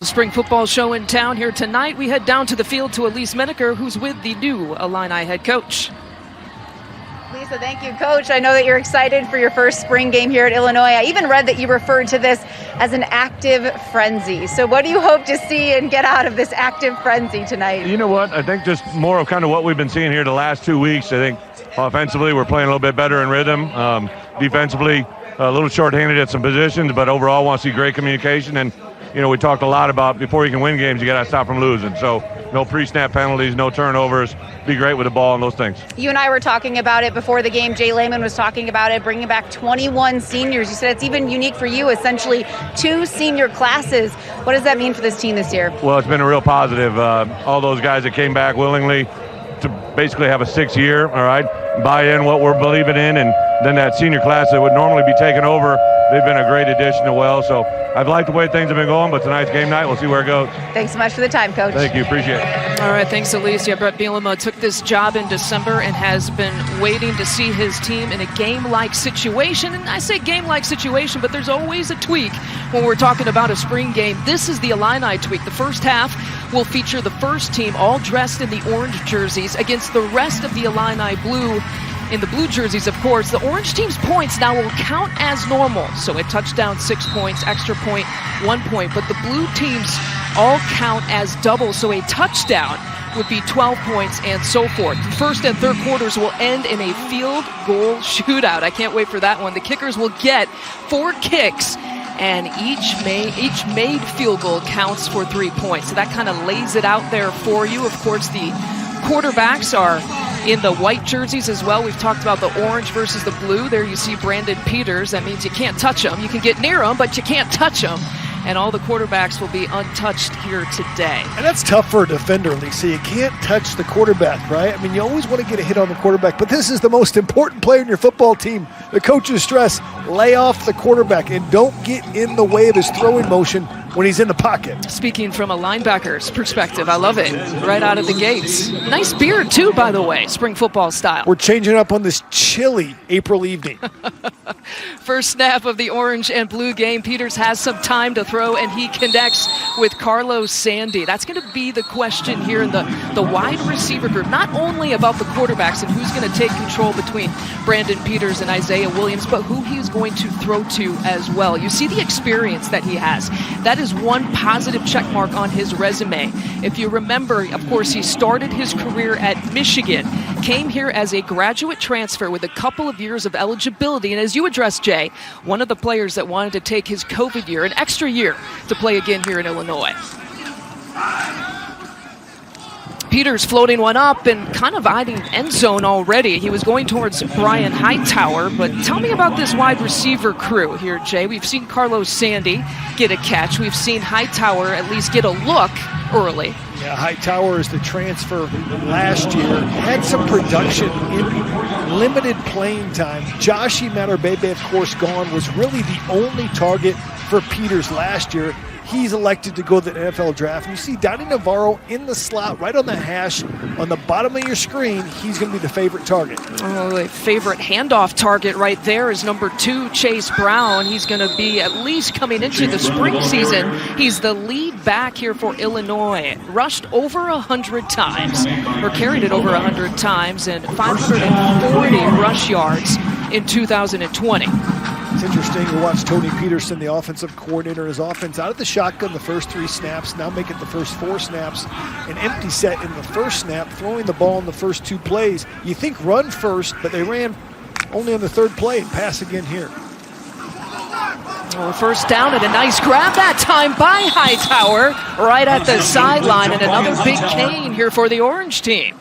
The spring football show in town here tonight. We head down to the field to Elise Menaker, who's with the new Illini head coach. Lisa, thank you, Coach. I know that you're excited for your first spring game here at Illinois. I even read that you referred to this as an active frenzy. So what do you hope to see and get out of this active frenzy tonight? You know what? I think just more of kind of what we've been seeing here the last 2 weeks. I think offensively we're playing a little bit better in rhythm. Defensively, a little shorthanded at some positions, but overall want to see great communication. And you know, we talked a lot about before you can win games, you got to stop from losing. So no pre-snap penalties, no turnovers, be great with the ball and those things. You and I were talking about it before the game. Jay Lehman was talking about it, bringing back 21 seniors. You said it's even unique for you, essentially 2 senior classes. What does that mean for this team this year? Well, it's been a real positive. All those guys that came back willingly to basically have a 6th year, all right, buy in what we're believing in, and then that senior class that would normally be taken over, they've been a great addition as well. So I've liked the way things have been going, but tonight's game night, we'll see where it goes. Thanks so much for the time, Coach. Thank you, appreciate it. All right, thanks, Elise. Yeah, Bret Bielema took this job in December and has been waiting to see his team in a game-like situation. And I say game-like situation, but there's always a tweak when we're talking about a spring game. This is the Illini tweak. The first half will feature the first team all dressed in the orange jerseys against the rest of the Illini blue. In the blue jerseys, of course, the orange team's points now will count as normal. So a touchdown, 6 points, extra point, 1 point. But the blue teams all count as double. So a touchdown would be 12 points and so forth. The first and third quarters will end in a field goal shootout. I can't wait for that one. The kickers will get 4 kicks, and each made field goal counts for 3 points. So that kind of lays it out there for you. Of course, the quarterbacks are in the white jerseys as well. We've talked about the orange versus the blue. There you see Brandon Peters. That means you can't touch him. You can get near him, but you can't touch him. And all the quarterbacks will be untouched here today. And that's tough for a defender, Lisa. You can't touch the quarterback, right? I mean, you always want to get a hit on the quarterback, but this is the most important player in your football team. The coaches stress, lay off the quarterback and don't get in the way of his throwing motion when he's in the pocket. Speaking from a linebacker's perspective, I love it. Right out of the gates. Nice beard, too, by the way, spring football style. We're changing up on this chilly April evening. First snap of the orange and blue game. Peters has some time to throw, and he connects with Carlos Sandy. That's going to be the question here in the wide receiver group. Not only about the quarterbacks and who's going to take control between Brandon Peters and Isaiah Williams, but who he's going to throw to as well. You see the experience that he has. That is one positive check mark on his resume. If you remember, of course, he started his career at Michigan, came here as a graduate transfer with a couple of years of eligibility, and as you addressed, Jay, one of the players that wanted to take his COVID year, an extra year, to play again here in Illinois. Peters floating one up and kind of eyeing end zone already. He was going towards Brian Hightower, but tell me about this wide receiver crew here, Jay. We've seen Carlos Sandy get a catch. We've seen Hightower at least get a look early. Yeah, Hightower is the transfer last year. Had some production in limited playing time. Josh Imatorbhebhe, of course, gone, was really the only target for Peters last year. He's elected to go to the NFL draft. And you see Donnie Navarro in the slot, right on the hash, on the bottom of your screen. He's going to be the favorite target. Oh, the favorite handoff target right there is number 2, Chase Brown. He's going to be, at least coming into the spring season, he's the lead back here for Illinois. Rushed over 100 times, or carried it over 100 times, and 540 rush yards in 2020. It's interesting to watch Tony Peterson, the offensive coordinator, his offense out of the shotgun the first 3 snaps, now make it the first 4 snaps, an empty set in the first snap, throwing the ball in the first 2 plays. You think run first, but they ran only on the 3rd play and pass again here. Well, first down and a nice grab that time by Hightower right at the sideline, and another big gain here for the orange team.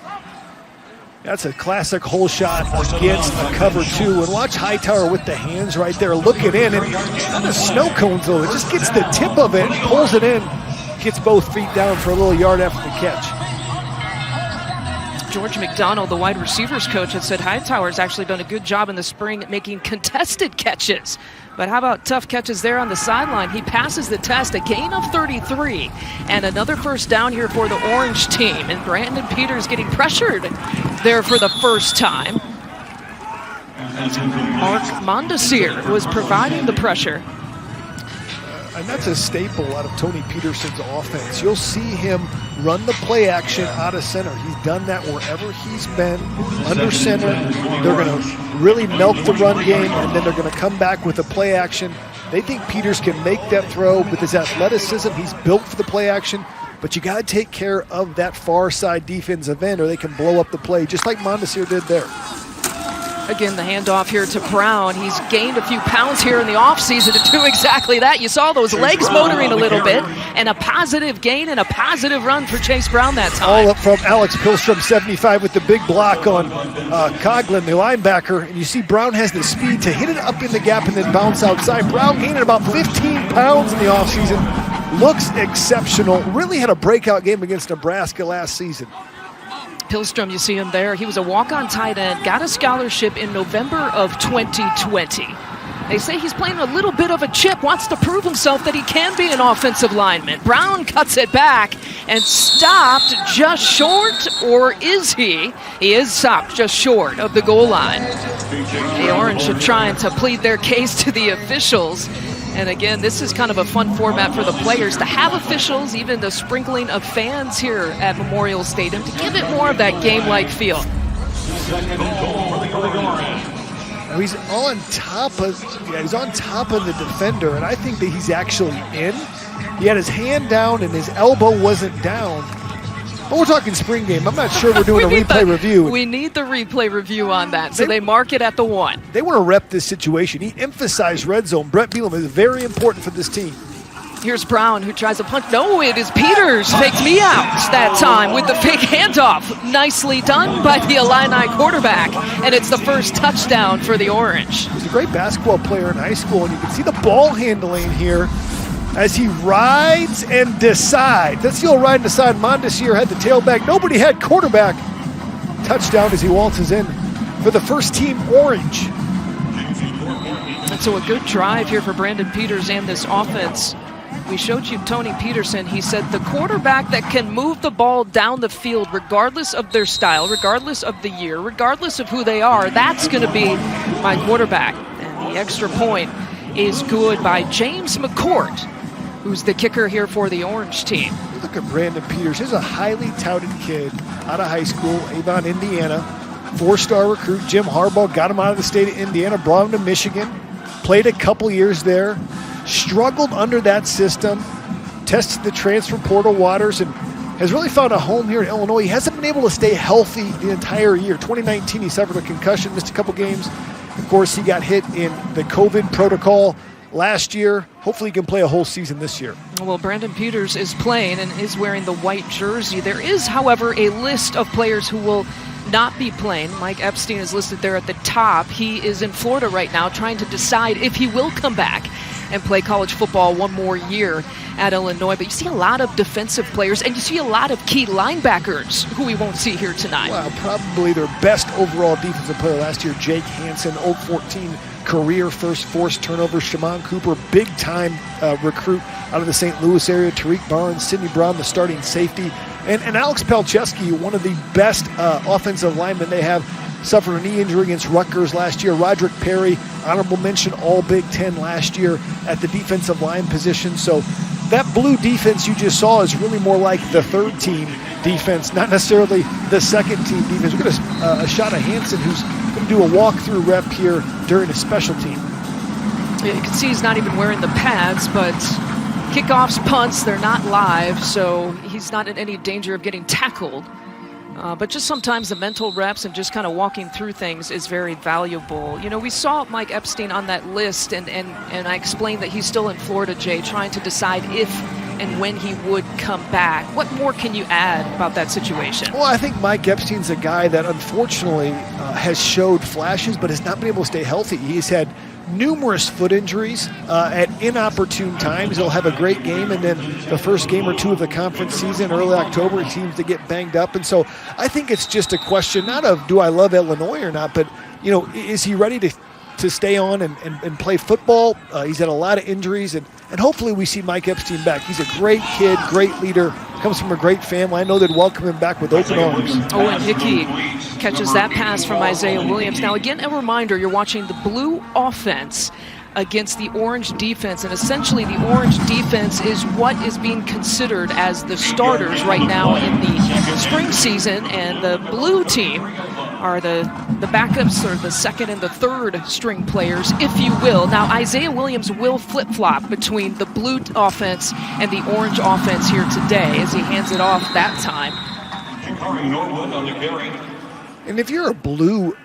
That's a classic hole shot against the cover 2. And watch Hightower with the hands right there looking in. And on the snow cones, though, it just gets the tip of it, pulls it in, gets both feet down for a little yard after the catch. George McDonald, the wide receivers coach, had said Hightower's actually done a good job in the spring at making contested catches. But how about tough catches there on the sideline? He passes the test, a gain of 33. And another first down here for the orange team. And Brandon Peters getting pressured there for the first time. Mark Mondesir was providing the pressure. and that's a staple out of Tony Peterson's offense. You'll see him run the play action out of center. He's done that wherever he's been, under center. They're going to really milk the run game, and then they're going to come back with a play action. They think Peters can make that throw with his athleticism. He's built for the play action, but you got to take care of that far side defensive end or they can blow up the play, just like Mondesir did there. Again, the handoff here to Brown. He's gained a few pounds here in the offseason to do exactly that. You saw those legs motoring a little bit, and a positive gain and a positive run for Chase Brown that time. All up from Alex Pihlstrom, 75, with the big block on Coughlin, the linebacker. And you see Brown has the speed to hit it up in the gap and then bounce outside. Brown gained about 15 pounds in the offseason. Looks exceptional. Really had a breakout game against Nebraska last season. Pihlstrom, you see him there. He was a walk-on tight end, got a scholarship in November of 2020. They say he's playing a little bit of a chip, wants to prove himself that he can be an offensive lineman. Brown cuts it back and stopped just short, or is he? He is stopped just short of the goal line. The Orange are trying to plead their case to the officials. And again, this is kind of a fun format for the players to have officials, even the sprinkling of fans here at Memorial Stadium to give it more of that game-like feel. He's on top of the defender, and I think that he's actually in. He had his hand down and his elbow wasn't down. But we're talking spring game. I'm not sure we're doing a replay review. We need the replay review on that, so they mark it at the 1. They want to rep this situation. He emphasized red zone. Bret Bielema is very important for this team. Here's Brown, who tries a punt. No, it is Peters. Faked me out that time with the fake handoff. Nicely done by the Illini quarterback, and it's the first touchdown for the Orange. He's a great basketball player in high school, and you can see the ball handling here as he rides and decides. That's the old ride and decide. Mondesir had the tailback. Nobody had quarterback. Touchdown as he waltzes in for the first team Orange. And so a good drive here for Brandon Peters and this offense. We showed you Tony Peterson. He said the quarterback that can move the ball down the field regardless of their style, regardless of the year, regardless of who they are, that's going to be my quarterback. And the extra point is good by James McCourt, who's the kicker here for the Orange team. Look at Brandon Peters. He's a highly touted kid out of high school, Avon, Indiana. 4-star recruit. Jim Harbaugh got him out of the state of Indiana, brought him to Michigan, played a couple years there, struggled under that system, tested the transfer portal waters, and has really found a home here in Illinois. He hasn't been able to stay healthy the entire year. 2019, he suffered a concussion, missed a couple games. Of course, he got hit in the COVID protocol last year. Hopefully he can play a whole season this year. Well, Brandon Peters is playing and is wearing the white jersey. There is, however, a list of players who will not be playing. Mike Epstein is listed there at the top. He is in Florida right now trying to decide if he will come back and play college football one more year at Illinois. But you see a lot of defensive players, and you see a lot of key linebackers who we won't see here tonight. Well, probably their best overall defensive player last year, Jake Hansen, Old 14 career first forced turnover. Shimon Cooper, big-time recruit out of the St. Louis area. Tariq Barnes, Sidney Brown, the starting safety. And Alex Palczewski, one of the best offensive linemen they have, suffered a knee injury against Rutgers last year. Roderick Perry, honorable mention, all Big Ten last year at the defensive line position. So that blue defense you just saw is really more like the third team defense, not necessarily the second team defense. We're going to a shot of Hansen, who's going to do a walkthrough rep here during a special team. Yeah, you can see he's not even wearing the pads, but kickoffs, punts, they're not live, so he's not in any danger of getting tackled. But just sometimes the mental reps and just kind of walking through things is very valuable. You know, we saw Mike Epstein on that list, and I explained that he's still in Florida, Jay, trying to decide if and when he would come back. What more can you add about that situation? Well, I think Mike Epstein's a guy that unfortunately has showed flashes but has not been able to stay healthy. He's had numerous foot injuries at inopportune times. He'll have a great game, and then the first game or two of the conference season, early October, he seems to get banged up. And so I think it's just a question not of do I love Illinois or not, but, you know, is he ready to stay on and play football? He's had a lot of injuries, and hopefully we see Mike Epstein back. He's a great kid, great leader, comes from a great family. I know they'd welcome him back with open arms. Owen Hickey catches that pass from Isaiah Williams. Now, again, a reminder, you're watching the Blue Offense against the Orange defense. And essentially the Orange defense is what is being considered as the starters right now in the spring season, and the blue team are the backups, or the second and the third string players, if you will. Now, Isaiah Williams will flip-flop between the blue offense and the orange offense here today as he hands it off that time. And if you're a blue,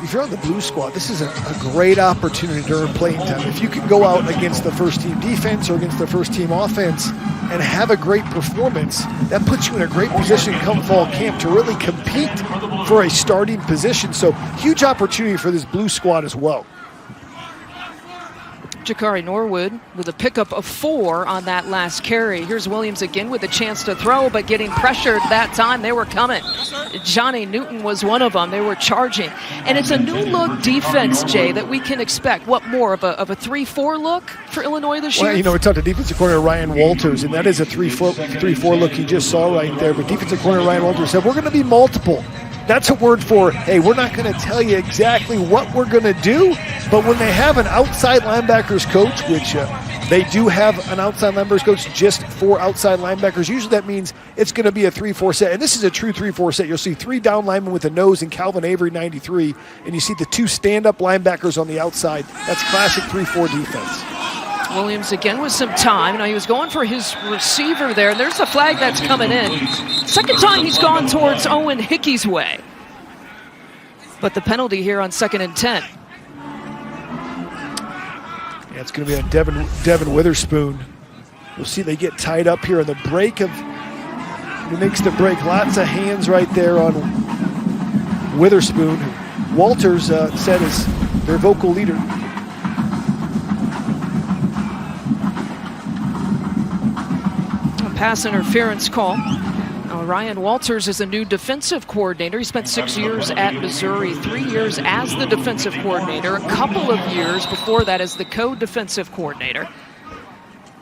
if you're on the blue squad, this is a great opportunity to earn playing time. If you can go out against the first team defense or against the first team offense and have a great performance, that puts you in a great position come fall camp to really compete for a starting position. So huge opportunity for this blue squad as well. Jakari Norwood with a pickup of 4 on that last carry. Here's Williams again with a chance to throw, but getting pressured that time. They were coming. Johnny Newton was one of them. They were charging. And it's a new look defense, Jay, that we can expect. What more, of a 3-4 look for Illinois this year? Well, you know, we talked to defensive coordinator Ryan Walters, and that is a 3-4 look you just saw right there. But defensive coordinator Ryan Walters said, we're going to be multiple. That's a word for, hey, we're not going to tell you exactly what we're going to do, but when they have an outside linebackers coach, which they do have an outside linebackers coach just for outside linebackers, usually that means it's going to be a 3-4 set, and this is a true 3-4 set. You'll see 3 down linemen with a nose and Calvin Avery 93, and you see the 2 stand-up linebackers on the outside. That's classic 3-4 defense. Williams again with some time. Now he was going for his receiver there. There's the flag that's coming in. Second time he's gone towards Owen Hickey's way. But the penalty here on 2nd and 10. Yeah, it's going to be on Devin Witherspoon. We'll see they get tied up here on the break of, he makes the break. Lots of hands right there on Witherspoon. Walters said is their vocal leader. Pass interference call. Ryan Walters is a new defensive coordinator. He spent 6 years at Missouri, 3 years as the defensive coordinator, a couple of years before that as the co-defensive coordinator.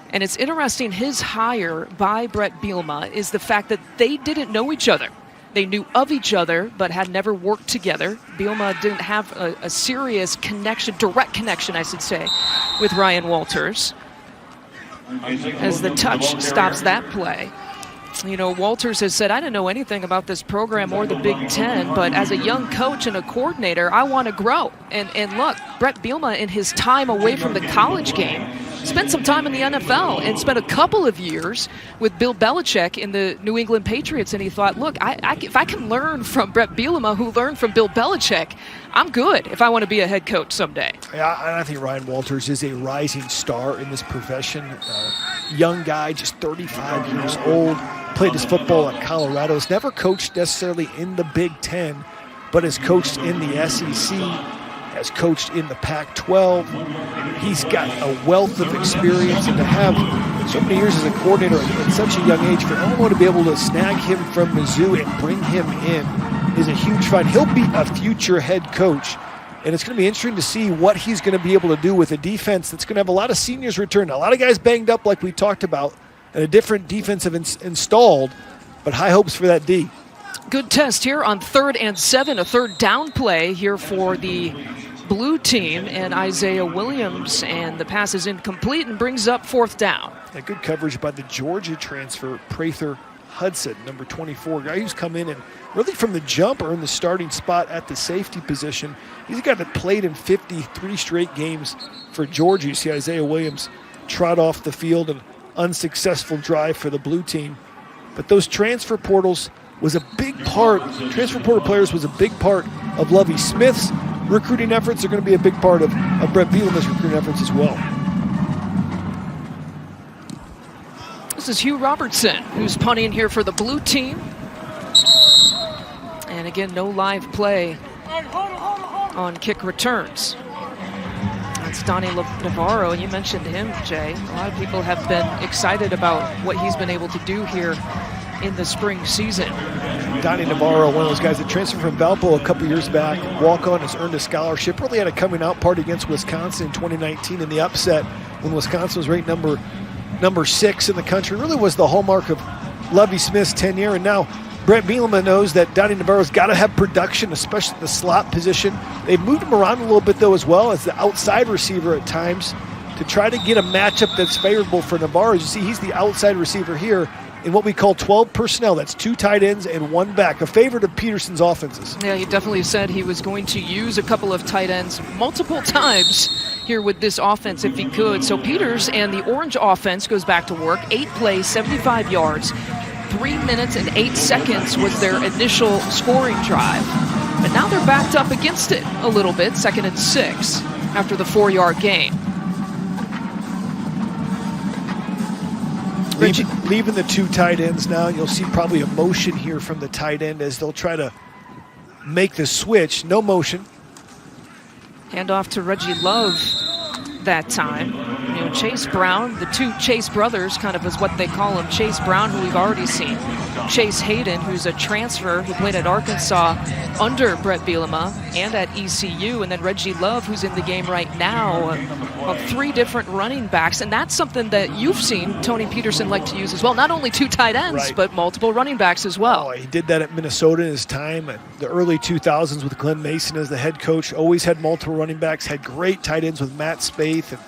And it's interesting, his hire by Bret Bielema is the fact that they didn't know each other. They knew of each other, but had never worked together. Bielema didn't have a serious connection, direct connection, I should say, with Ryan Walters. As the touch stops that play. You know, Walters has said, I didn't know anything about this program or the Big Ten, but as a young coach and a coordinator, I want to grow. And look, Bret Bielema, in his time away from the college game, spent some time in the NFL and spent a couple of years with Bill Belichick in the New England Patriots. And he thought, look, if I can learn from Bret Bielema, who learned from Bill Belichick, I'm good if I want to be a head coach someday. Yeah, and I think Ryan Walters is a rising star in this profession. Young guy, just 35 years old, played his football at Colorado, has never coached necessarily in the Big Ten, but has coached in the SEC, has coached in the Pac-12. He's got a wealth of experience, and to have so many years as a coordinator at such a young age, for Illinois to be able to snag him from Mizzou and bring him in is a huge find. He'll be a future head coach, and it's going to be interesting to see what he's going to be able to do with a defense that's going to have a lot of seniors return. A lot of guys banged up like we talked about, and a different defensive installed, but high hopes for that D. Good test here on 3rd and 7, a third down play here for the blue team and Isaiah Williams, and the pass is incomplete and brings up 4th down. A good coverage by the Georgia transfer, Prather Hudson, number 24, guy who's come in and really from the jump earned the starting spot at the safety position. He's a guy that played in 53 straight games for Georgia. You see Isaiah Williams trot off the field, an unsuccessful drive for the blue team. But those transfer portals was a big part, transfer portal players was a big part of Lovie Smith's recruiting efforts. They're going to be a big part of Bret Bielema's recruiting efforts as well. This is Hugh Robertson, who's punting here for the blue team. And again, no live play on kick returns. That's Donnie Navarro. You mentioned him, Jay. A lot of people have been excited about what he's been able to do here in the spring season. Donnie Navarro, one of those guys that transferred from Valpo a couple years back, walk-on, has earned a scholarship, really had a coming-out party against Wisconsin in 2019 in the upset when Wisconsin was ranked number 6 in the country. Really was the hallmark of Lovie Smith's tenure, and now Bret Bielema knows that Donnie Navarro's got to have production, especially the slot position. They've moved him around a little bit, though, as well as the outside receiver at times to try to get a matchup that's favorable for Navarro. As you see, he's the outside receiver here in what we call 12 personnel. That's 2 tight ends and 1 back, a favorite of Peterson's offenses. Yeah, he definitely said he was going to use a couple of tight ends multiple times here with this offense if he could. So Peters and the Orange offense goes back to work. 8 plays, 75 yards. 3 minutes and 8 seconds was their initial scoring drive. But now they're backed up against it a little bit, 2nd and 6 after the 4-yard gain. Leaving the 2 tight ends now, you'll see probably a motion here from the tight end as they'll try to make the switch. No motion. Hand off to Reggie Love that time. You know, Chase Brown, the 2 Chase brothers, kind of is what they call him. Chase Brown, who we've already seen. Chase Hayden, who's a transfer who played at Arkansas under Bret Bielema and at ECU. And then Reggie Love, who's in the game right now, of 3 different running backs. And that's something that you've seen Tony Peterson like to use as well. Not only 2 tight ends, right, but multiple running backs as well. Oh, he did that at Minnesota in his time at the early 2000s with Glenn Mason as the head coach. Always had multiple running backs, had great tight ends with Matt Spaeth and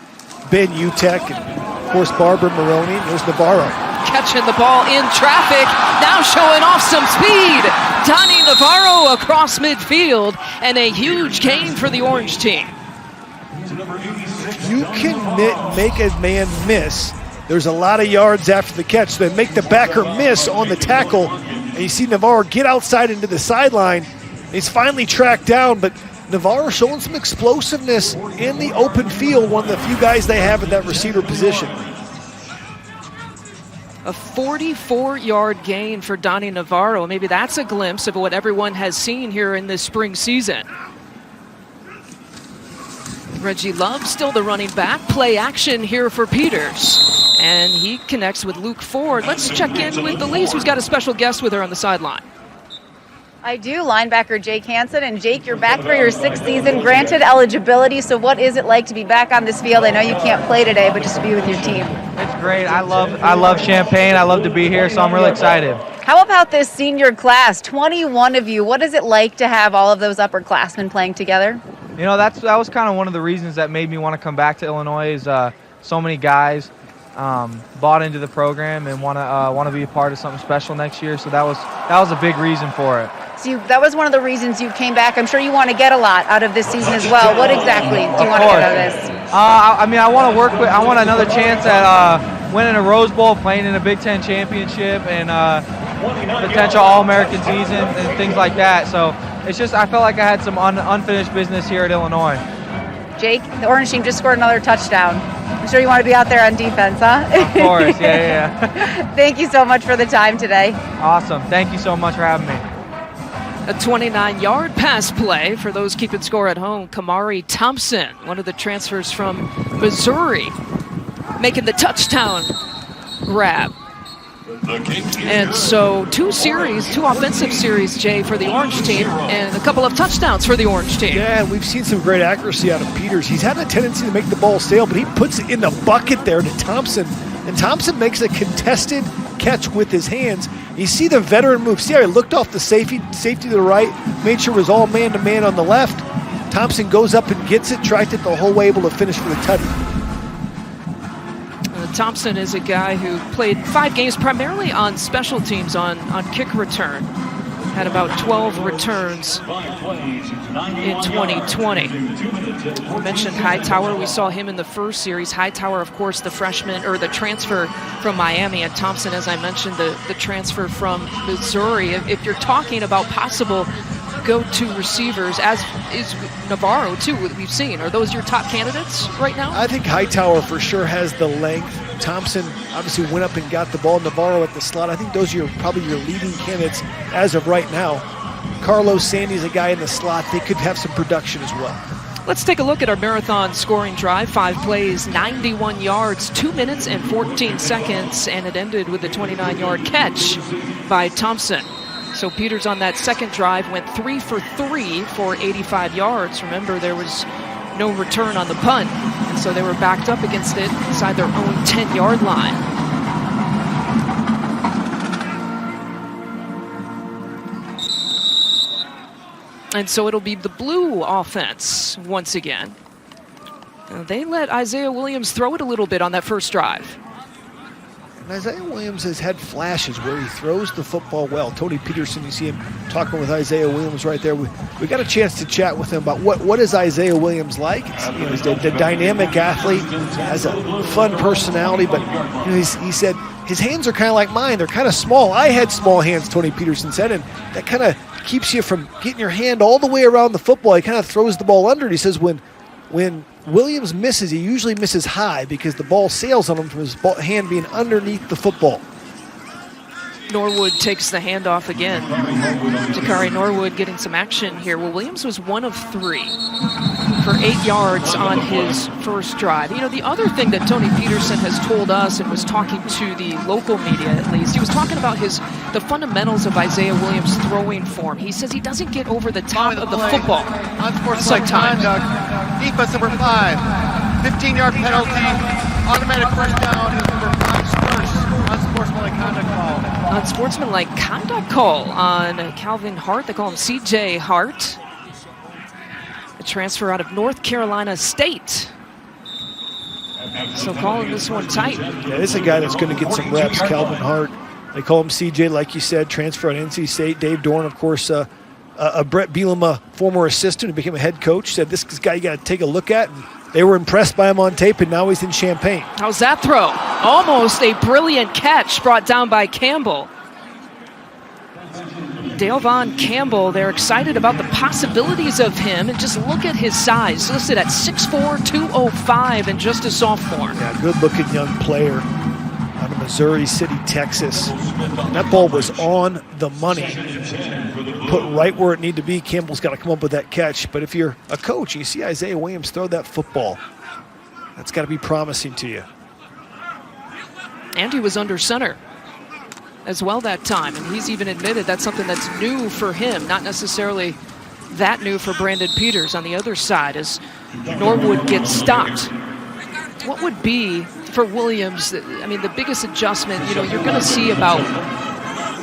Ben Utek, and of course Barbara Maroney. There's Navarro. Catching the ball in traffic, now showing off some speed. Donnie Navarro across midfield, and a huge gain for the Orange team. You can make a man miss. There's a lot of yards after the catch, so they make the backer miss on the tackle, and you see Navarro get outside into the sideline. He's finally tracked down, but Navarro showing some explosiveness in the open field, one of the few guys they have at that receiver position. A 44-yard gain for Donnie Navarro. Maybe that's a glimpse of what everyone has seen here in this spring season. Reggie Love still the running back. Play action here for Peters. And he connects with Luke Ford. Let's check in with Elise, who's got a special guest with her on the sideline. I do, linebacker Jake Hansen. And Jake, you're back for your 6th season, granted eligibility. So what is it like to be back on this field? I know you can't play today, but just to be with your team. It's great. I love Champaign. I love to be here, so I'm really excited. How about this senior class? 21 of you. What is it like to have all of those upperclassmen playing together? You know, that was kind of one of the reasons that made me want to come back to Illinois. Is so many guys bought into the program and want to be a part of something special next year. So that was a big reason for it. So that was one of the reasons you came back. I'm sure you want to get a lot out of this season as well. What exactly do you want to get out of this? I want another chance at winning a Rose Bowl, playing in a Big Ten championship, and potential All-American season and things like that. So it's just I felt like I had some unfinished business here at Illinois. Jake, the Orange team just scored another touchdown. I'm sure you want to be out there on defense, huh? Of course, yeah. Thank you so much for the time today. Awesome. Thank you so much for having me. A 29-yard pass play for those keeping score at home. Kamari Thompson, one of the transfers from Missouri, making the touchdown grab. And so 2 offensive series, Jay, for the Orange team, and a couple of touchdowns for the Orange team. Yeah, and we've seen some great accuracy out of Peters. He's had a tendency to make the ball sail, but he puts it in the bucket there to Thompson, and Thompson makes a contested catch with his hands. You see the veteran move. See how he looked off the safety to the right, made sure it was all man-to-man on the left. Thompson goes up and gets it, tracked it the whole way, able to finish for the tutty. Thompson is a guy who played 5 games primarily on special teams on kick return. Had about 12 returns in 2020. I mentioned Hightower. We saw him in the first series. Hightower, of course, the freshman or the transfer from Miami, and Thompson, as I mentioned, the transfer from Missouri. If you're talking about possible go-to receivers, as is Navarro too, we've seen, are those your top candidates right now? I think Hightower for sure has the length. Thompson obviously went up and got the ball. Navarro at the slot. I think those are probably your leading candidates as of right now. Carlos Sandy's a guy in the slot. They could have some production as well. Let's take a look at our marathon scoring drive. 5 plays, 91 yards, 2 minutes and 14 seconds, and it ended with a 29-yard catch by Thompson. So Peters on that second drive went 3 for 3 for 85 yards. Remember, there was no return on the punt, and so they were backed up against it inside their own 10-yard line. And so it'll be the blue offense once again. They let Isaiah Williams throw it a little bit on that first drive. And Isaiah Williams has had flashes where he throws the football well. Tony Peterson, you see him talking with Isaiah Williams right there. We got a chance to chat with him about what is Isaiah Williams like. He's a dynamic athlete, has a fun personality, but he said his hands are kind of like mine. They're kind of small. I had small hands, Tony Peterson said, and that kind of keeps you from getting your hand all the way around the football. He kind of throws the ball under it. He says when Williams misses, he usually misses high because the ball sails on him from his hand being underneath the football. Norwood takes the handoff again. Jakari Norwood getting some action here. Well, Williams was 1 of 3 for 8 yards on his first drive. You know, the other thing that Tony Peterson has told us and was talking to the local media at least, he was talking about the fundamentals of Isaiah Williams' throwing form. He says he doesn't get over the top of the football. Unsportsmanlike conduct. Defense number 5. 15-yard penalty. Automatic first down is number 5 Spurs. Unsportsmanlike conduct call. Unsportsmanlike conduct call on Calvin Hart. They call him CJ Hart. A transfer out of North Carolina State. So calling this one tight. Yeah, this is a guy that's going to get some reps, Calvin Hart. They call him CJ, like you said, transfer at NC State. Dave Dorn, of course, a Bret Bielema former assistant who became a head coach, said this guy you got to take a look at. And they were impressed by him on tape, and now he's in Champaign. How's that throw? Almost a brilliant catch brought down by Campbell. Dale Von Campbell, they're excited about the possibilities of him, and just look at his size, listed at 6'4", 205, and just a sophomore. Yeah, good-looking young player out of Missouri City, Texas. And that ball was on the money, put right where it needed to be. Campbell's got to come up with that catch. But if you're a coach, you see Isaiah Williams throw that football, that's got to be promising to you. And he was under center as well that time, and he's even admitted that's something that's new for him, not necessarily that new for Brandon Peters on the other side as Norwood gets stopped. What would be for Williams, I mean, the biggest adjustment, you're going to see about,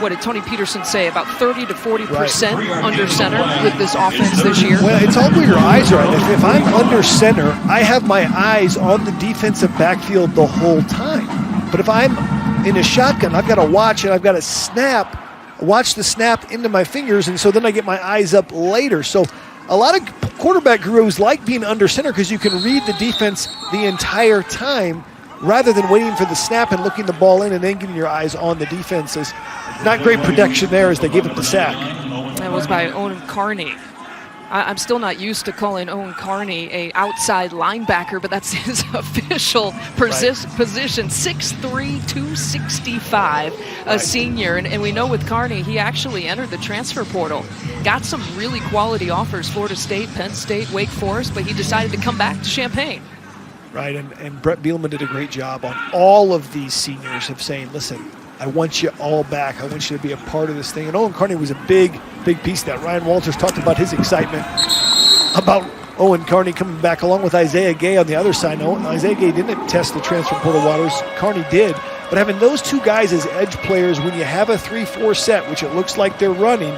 what did Tony Peterson say, about 30 to 40% under center with this offense this year? Well, it's all where your eyes are at. If I'm under center, I have my eyes on the defensive backfield the whole time. But if I'm in a shotgun, I've got to watch, and I've got to watch the snap into my fingers, and so then I get my eyes up later. So a lot of quarterback gurus like being under center because you can read the defense the entire time rather than waiting for the snap and looking the ball in and then getting your eyes on the defenses. Not great protection there as they give up the sack. That was by Owen Carney. I'm still not used to calling Owen Carney a outside linebacker, but that's his official position. 6'3", 265, a senior. And we know with Carney, he actually entered the transfer portal. Got some really quality offers, Florida State, Penn State, Wake Forest, but he decided to come back to Champaign. Right, and Bret Bielema did a great job on all of these seniors of saying, listen, I want you all back. I want you to be a part of this thing. And Owen Carney was a big piece of that. Ryan Walters talked about his excitement about Owen Carney coming back along with Isaiah Gay on the other side. No, Isaiah Gay didn't test the transfer portal waters. Carney did. But having those two guys as edge players when you have a 3-4 set, which it looks like they're running,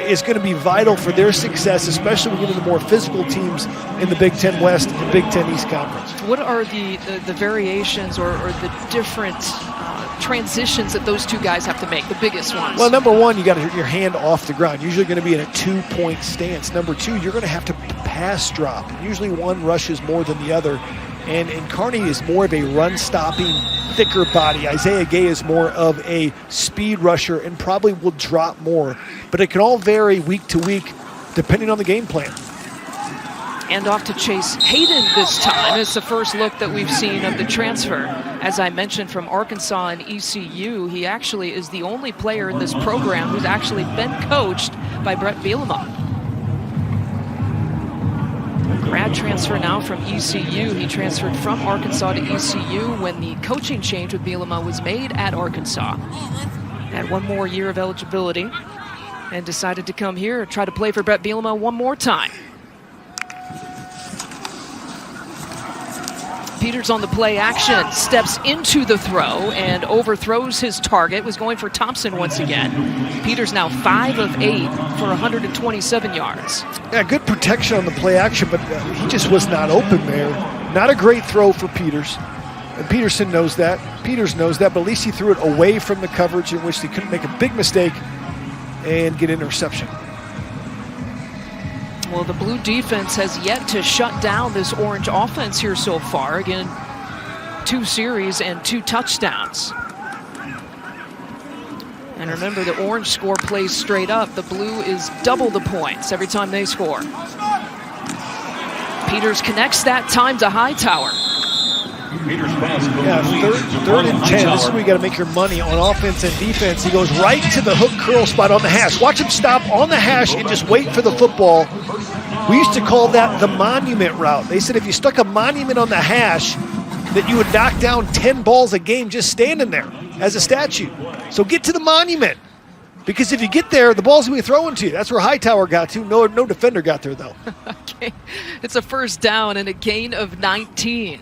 is going to be vital for their success, especially when we get into the more physical teams in the Big Ten West and Big Ten East Conference. What are the variations or the different transitions that those two guys have to make, the biggest ones? Well, number one, you got your hand off the ground. Usually going to be in a 2-point stance. Number two, you're going to have to pass drop. Usually one rushes more than the other. And Carney is more of a run-stopping, thicker body. Isaiah Gay is more of a speed rusher and probably will drop more. But it can all vary week to week depending on the game plan. And off to Chase Hayden this time. It's the first look that we've seen of the transfer. As I mentioned, from Arkansas and ECU, he actually is the only player in this program who's actually been coached by Bret Bielema. Grad transfer now from ECU. He transferred from Arkansas to ECU when the coaching change with Bielema was made at Arkansas. Had one more year of eligibility and decided to come here and try to play for Bret Bielema one more time. Peters on the play action, steps into the throw and overthrows his target, was going for Thompson once again. Peters now 5 of 8 for 127 yards. Yeah, good protection on the play action, but he just was not open there. Not a great throw for Peters. And Peterson knows that. Peters knows that, but at least he threw it away from the coverage in which they couldn't make a big mistake and get an interception. Well, the blue defense has yet to shut down this orange offense here so far. Again, 2 series and 2 touchdowns. And remember, the orange score plays straight up. The blue is double the points every time they score. Peters connects that time to Hightower. Yeah, third and 10. This is where you got to make your money on offense and defense. He goes right to the hook curl spot on the hash. Watch him stop on the hash and just wait for the football. We used to call that the monument route. They said if you stuck a monument on the hash, that you would knock down 10 balls a game just standing there as a statue. So get to the monument, because if you get there, the ball's going to be thrown to you. That's where Hightower got to. No defender got there, though. Okay, it's a first down and a gain of 19.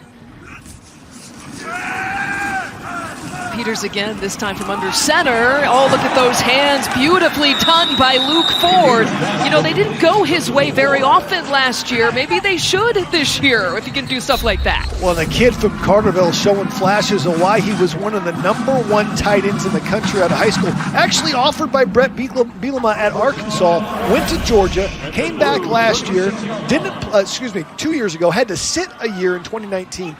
Peters again, this time from under center. Oh, look at those hands. Beautifully done by Luke Ford. You know, they didn't go his way very often last year. Maybe they should this year if you can do stuff like that. Well, the kid from Carterville showing flashes of why he was one of the '1 tight ends in the country out of high school. Actually offered by Bret Bielema at Arkansas. Went to Georgia. Came back last year. 2 years ago. Had to sit a year in 2019.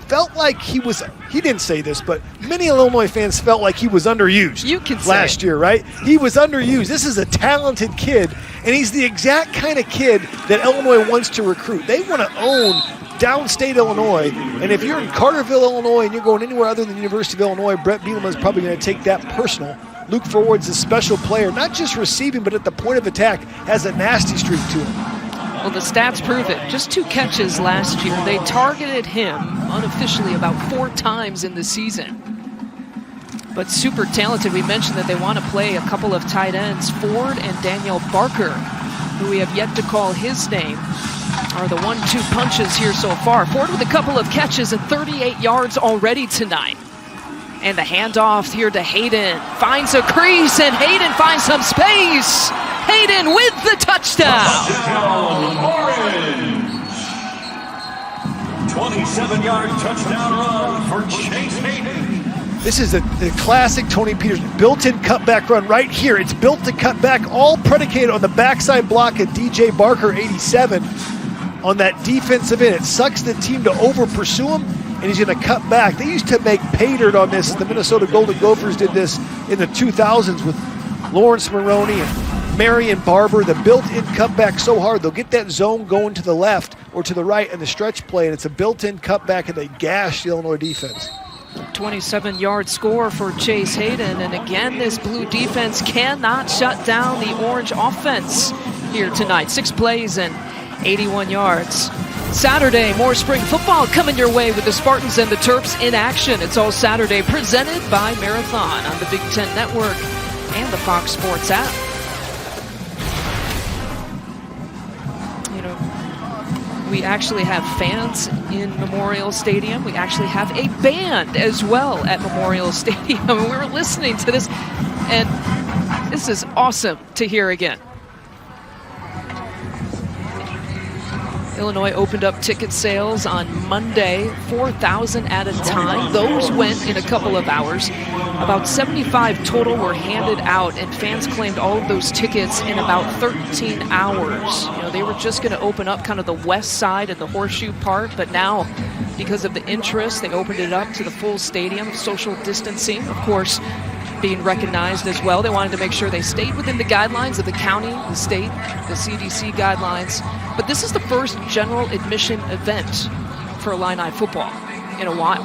Felt like he didn't say this, but many Illinois fans felt like he was underused last year, right? He was underused. This is a talented kid, and he's the exact kind of kid that Illinois wants to recruit. They want to own downstate Illinois, and if you're in Carterville, Illinois, and you're going anywhere other than the University of Illinois, Bret Bielema is probably going to take that personal. Luke Ford's a special player, not just receiving, but at the point of attack, has a nasty streak to him. Well, the stats prove it. Just 2 catches last year. They targeted him unofficially about 4 times in the season. But super talented. We mentioned that they want to play a couple of tight ends. Ford and Daniel Barker, who we have yet to call his name, are the 1-2 punches here so far. Ford with a couple of catches and 38 yards already tonight. And the handoff here to Hayden. Finds a crease, and Hayden finds some space. Hayden with the touchdown. 27-yard touchdown run for Chase Hayden. This is the classic Tony Peters built-in cutback run right here. It's built to cut back, all predicated on the backside block of DJ Barker, 87, on that defensive end. It sucks the team to over-pursue him, and he's going to cut back. They used to make pay dirt on this. The Minnesota Golden Gophers did this in the 2000s with Lawrence Maroney and Marion Barber. The built-in cutback so hard, they'll get that zone going to the left or to the right in the stretch play, and it's a built-in cutback, and they gash the Illinois defense. 27-yard score for Chase Hayden, and again, this blue defense cannot shut down the orange offense here tonight. 6 plays and 81 yards. Saturday, more spring football coming your way with the Spartans and the Terps in action. It's all Saturday, presented by Marathon on the Big Ten Network and the Fox Sports app. You know, we actually have fans in Memorial Stadium. We actually have a band as well at Memorial Stadium. We were listening to this, and this is awesome to hear again. Illinois opened up ticket sales on Monday, 4,000 at a time. Those went in a couple of hours. About 75 total were handed out, and fans claimed all of those tickets in about 13 hours. You know, they were just going to open up kind of the west side of the horseshoe part, but now, because of the interest, they opened it up to the full stadium. Social distancing, of course, being recognized as well. They wanted to make sure they stayed within the guidelines of the county, the state, the CDC guidelines. But this is the first general admission event for Illini football in a while.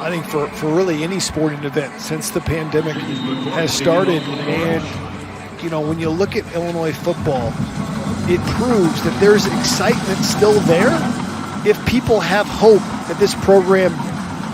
I think for really any sporting event since the pandemic has started. And, you know, when you look at Illinois football, it proves that there's excitement still there if people have hope that this program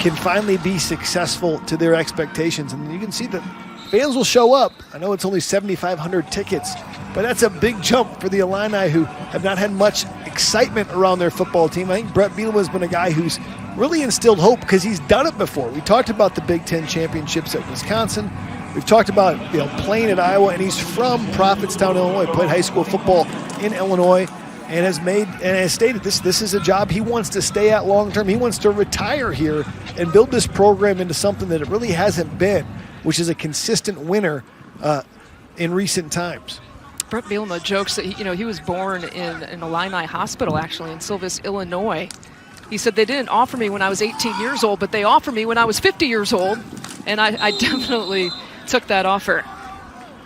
can finally be successful to their expectations. And you can see that fans will show up. I know it's only 7,500 tickets, but that's a big jump for the Illini, who have not had much excitement around their football team. I think Bret Bielema has been a guy who's really instilled hope because he's done it before. We talked about the Big Ten championships at Wisconsin. We've talked about playing at Iowa, and he's from Prophetstown, Illinois. Played high school football in Illinois, and has stated this is a job he wants to stay at long term. He wants to retire here and build this program into something that it really hasn't been, which is a consistent winner in recent times. Bret Bielema jokes that he was born in Illini Hospital, actually, in Silvis, Illinois. He said, they didn't offer me when I was 18 years old, but they offered me when I was 50 years old, and I definitely took that offer.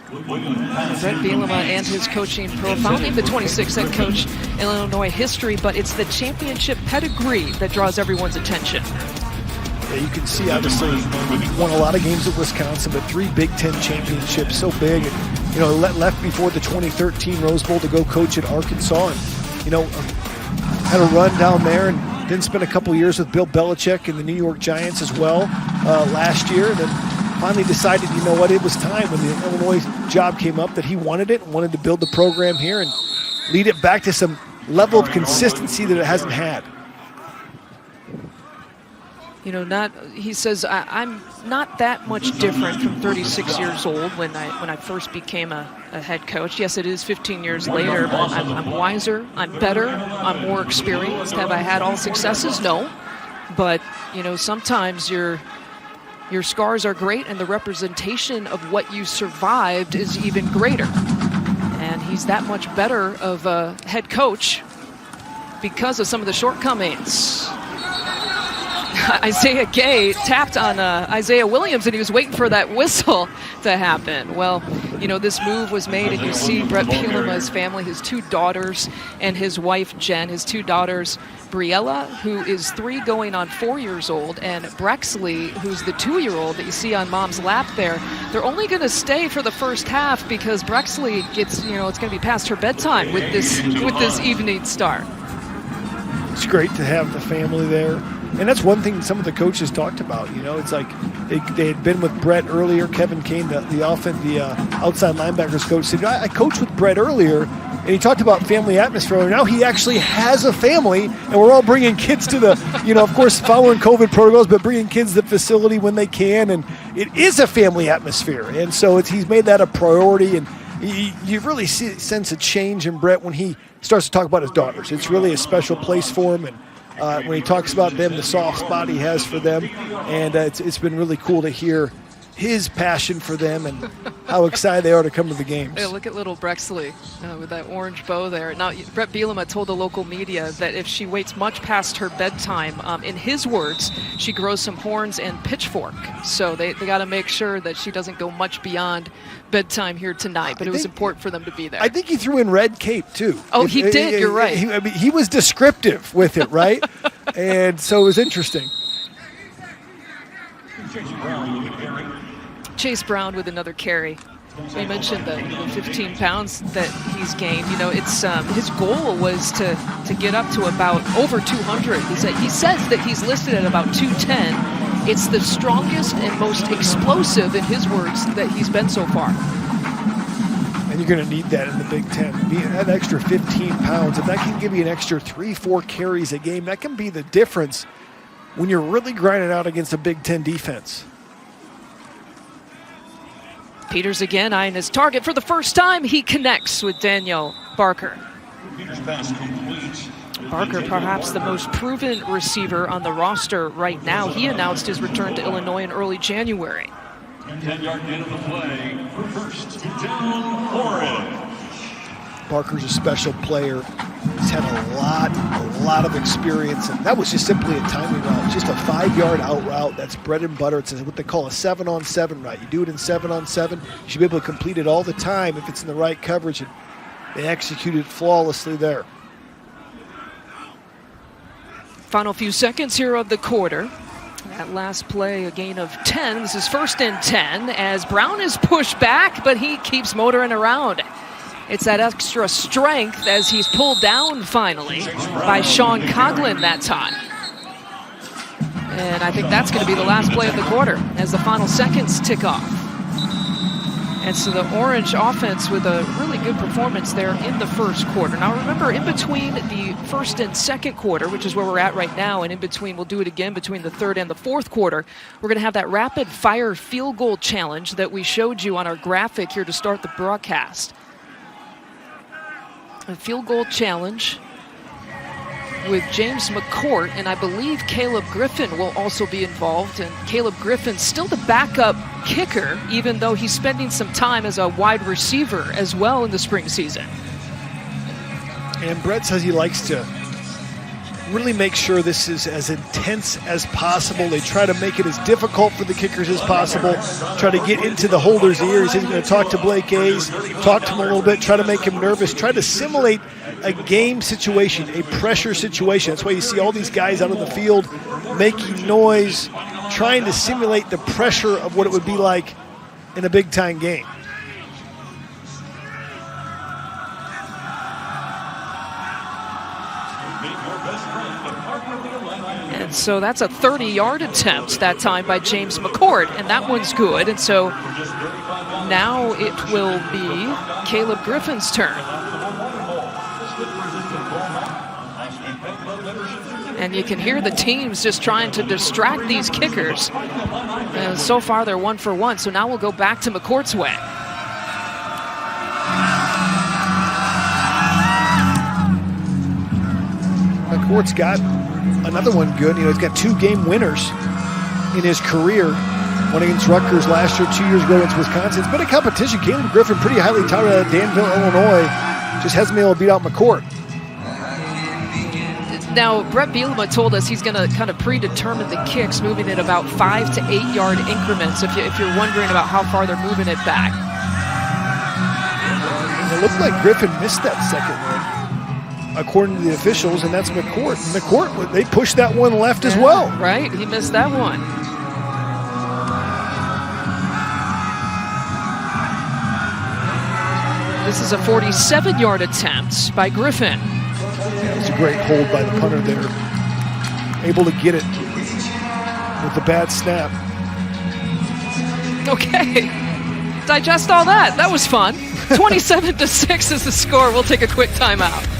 Bret Bielema and his coaching profile, named the 26th head coach in Illinois history, but it's the championship pedigree that draws everyone's attention. Yeah, you can see, obviously, he won a lot of games at Wisconsin, but 3 Big Ten championships, so big. And, left before the 2013 Rose Bowl to go coach at Arkansas, and, had a run down there, and then spent a couple years with Bill Belichick and the New York Giants as well last year. Then finally decided, it was time when the Illinois job came up that he wanted it and wanted to build the program here and lead it back to some level of consistency that it hasn't had. He says, I'm not that much different from 36 years old when I first became a head coach. Yes, it is 15 years later, but I'm wiser, I'm better, I'm more experienced. Have I had all successes? No. But, sometimes your scars are great and the representation of what you survived is even greater. And he's that much better of a head coach because of some of the shortcomings. Isaiah Gay tapped on Isaiah Williams, and he was waiting for that whistle to happen. Well, this move was made, and you see Bret Bielema's family, his 2 daughters and his wife, Jen, his 2 daughters, Briella, who is 3 going on 4 years old, and Brexley, who's the 2-year-old that you see on mom's lap there. They're only going to stay for the first half because Brexley gets, it's going to be past her bedtime with this evening start. It's great to have the family there. And that's one thing some of the coaches talked about. It's like they had been with Bret earlier. Kevin Kane, the outside linebackers coach, said, I coached with Bret earlier, and he talked about family atmosphere. And now he actually has a family, and we're all bringing kids to the, of course, following COVID protocols, but bringing kids to the facility when they can. And it is a family atmosphere. And so he's made that a priority. And you really sense a change in Bret when he starts to talk about his daughters. It's really a special place for him. And when he talks about them, the soft spot he has for them, and it's been really cool to hear his passion for them and how excited they are to come to the games. Yeah, look at little Brexley with that orange bow there. Now, Bret Bielema told the local media that if she waits much past her bedtime, in his words, she grows some horns and pitchfork. So they got to make sure that she doesn't go much beyond bedtime here tonight, but it was important for them to be there. I think he threw in red cape, too. Oh, he did. You're right. He was descriptive with it, right? And so it was interesting. Chase Brown with another carry. We mentioned the 15 pounds that he's gained. It's his goal was to get up to about over 200. He says that he's listed at about 210. It's the strongest and most explosive, in his words, that he's been so far. And you're going to need that in the Big Ten. That extra 15 pounds, if that can give you an extra 3-4 carries a game, that can be the difference when you're really grinding out against a Big Ten defense. Peters again eyeing his target for the first time. He connects with Daniel Barker. Barker, perhaps the most proven receiver on the roster right now. He announced his return to Illinois in early January. 10-yard gain of the play. First down, Orange. Barker's a special player. He's had a lot of experience, and that was just simply a timing route, just a 5-yard out route. That's bread and butter. It's what they call a 7-on-7 route. You do it in 7-on-7, you should be able to complete it all the time if it's in the right coverage, and they executed flawlessly there. Final few seconds here of the quarter. That last play, a gain of 10. This is 1st and 10 as Brown is pushed back, but he keeps motoring around. It's that extra strength as he's pulled down finally by Sean Coughlin that time. And I think that's going to be the last play of the quarter as the final seconds tick off. And so the Orange offense with a really good performance there in the first quarter. Now remember, in between the first and second quarter, which is where we're at right now, and in between, we'll do it again between the third and the fourth quarter, we're going to have that rapid fire field goal challenge that we showed you on our graphic here to start the broadcast. A field goal challenge with James McCourt, and I believe Caleb Griffin will also be involved. And Caleb Griffin's still the backup kicker, even though he's spending some time as a wide receiver as well in the spring season. And Bret says he likes to really make sure this is as intense as possible. They try to make it as difficult for the kickers as possible, try to get into the holder's ear. He says he's going to talk to Blake Hayes, talk to him a little bit, try to make him nervous, try to simulate a game situation, a pressure situation. That's why you see all these guys out on the field making noise, trying to simulate the pressure of what it would be like in a big-time game. And so that's a 30-yard attempt that time by James McCourt, and that one's good. And so now it will be Caleb Griffin's turn. And you can hear the teams just trying to distract these kickers. And so far, they're 1 for 1. So now we'll go back to McCourt's way. McCourt's got another one good. You know, he's got 2 game winners in his career. One against Rutgers last year, 2 years ago against Wisconsin. It's been a competition. Caleb Griffin, pretty highly touted out of Danville, Illinois. Just hasn't been able to beat out McCourt. Now, Bret Bielema told us he's going to kind of predetermine the kicks, moving it about 5 to 8 yard increments, if you're wondering about how far they're moving it back. It looks like Griffin missed that second one, according to the officials, and that's McCourt. McCourt, they pushed that one left as well. Right, he missed that one. This is a 47-yard attempt by Griffin. It was a great hold by the punter there. Able to get it with the bad snap. Okay. Digest all that. That was fun. 27-6 is the score. We'll take a quick timeout.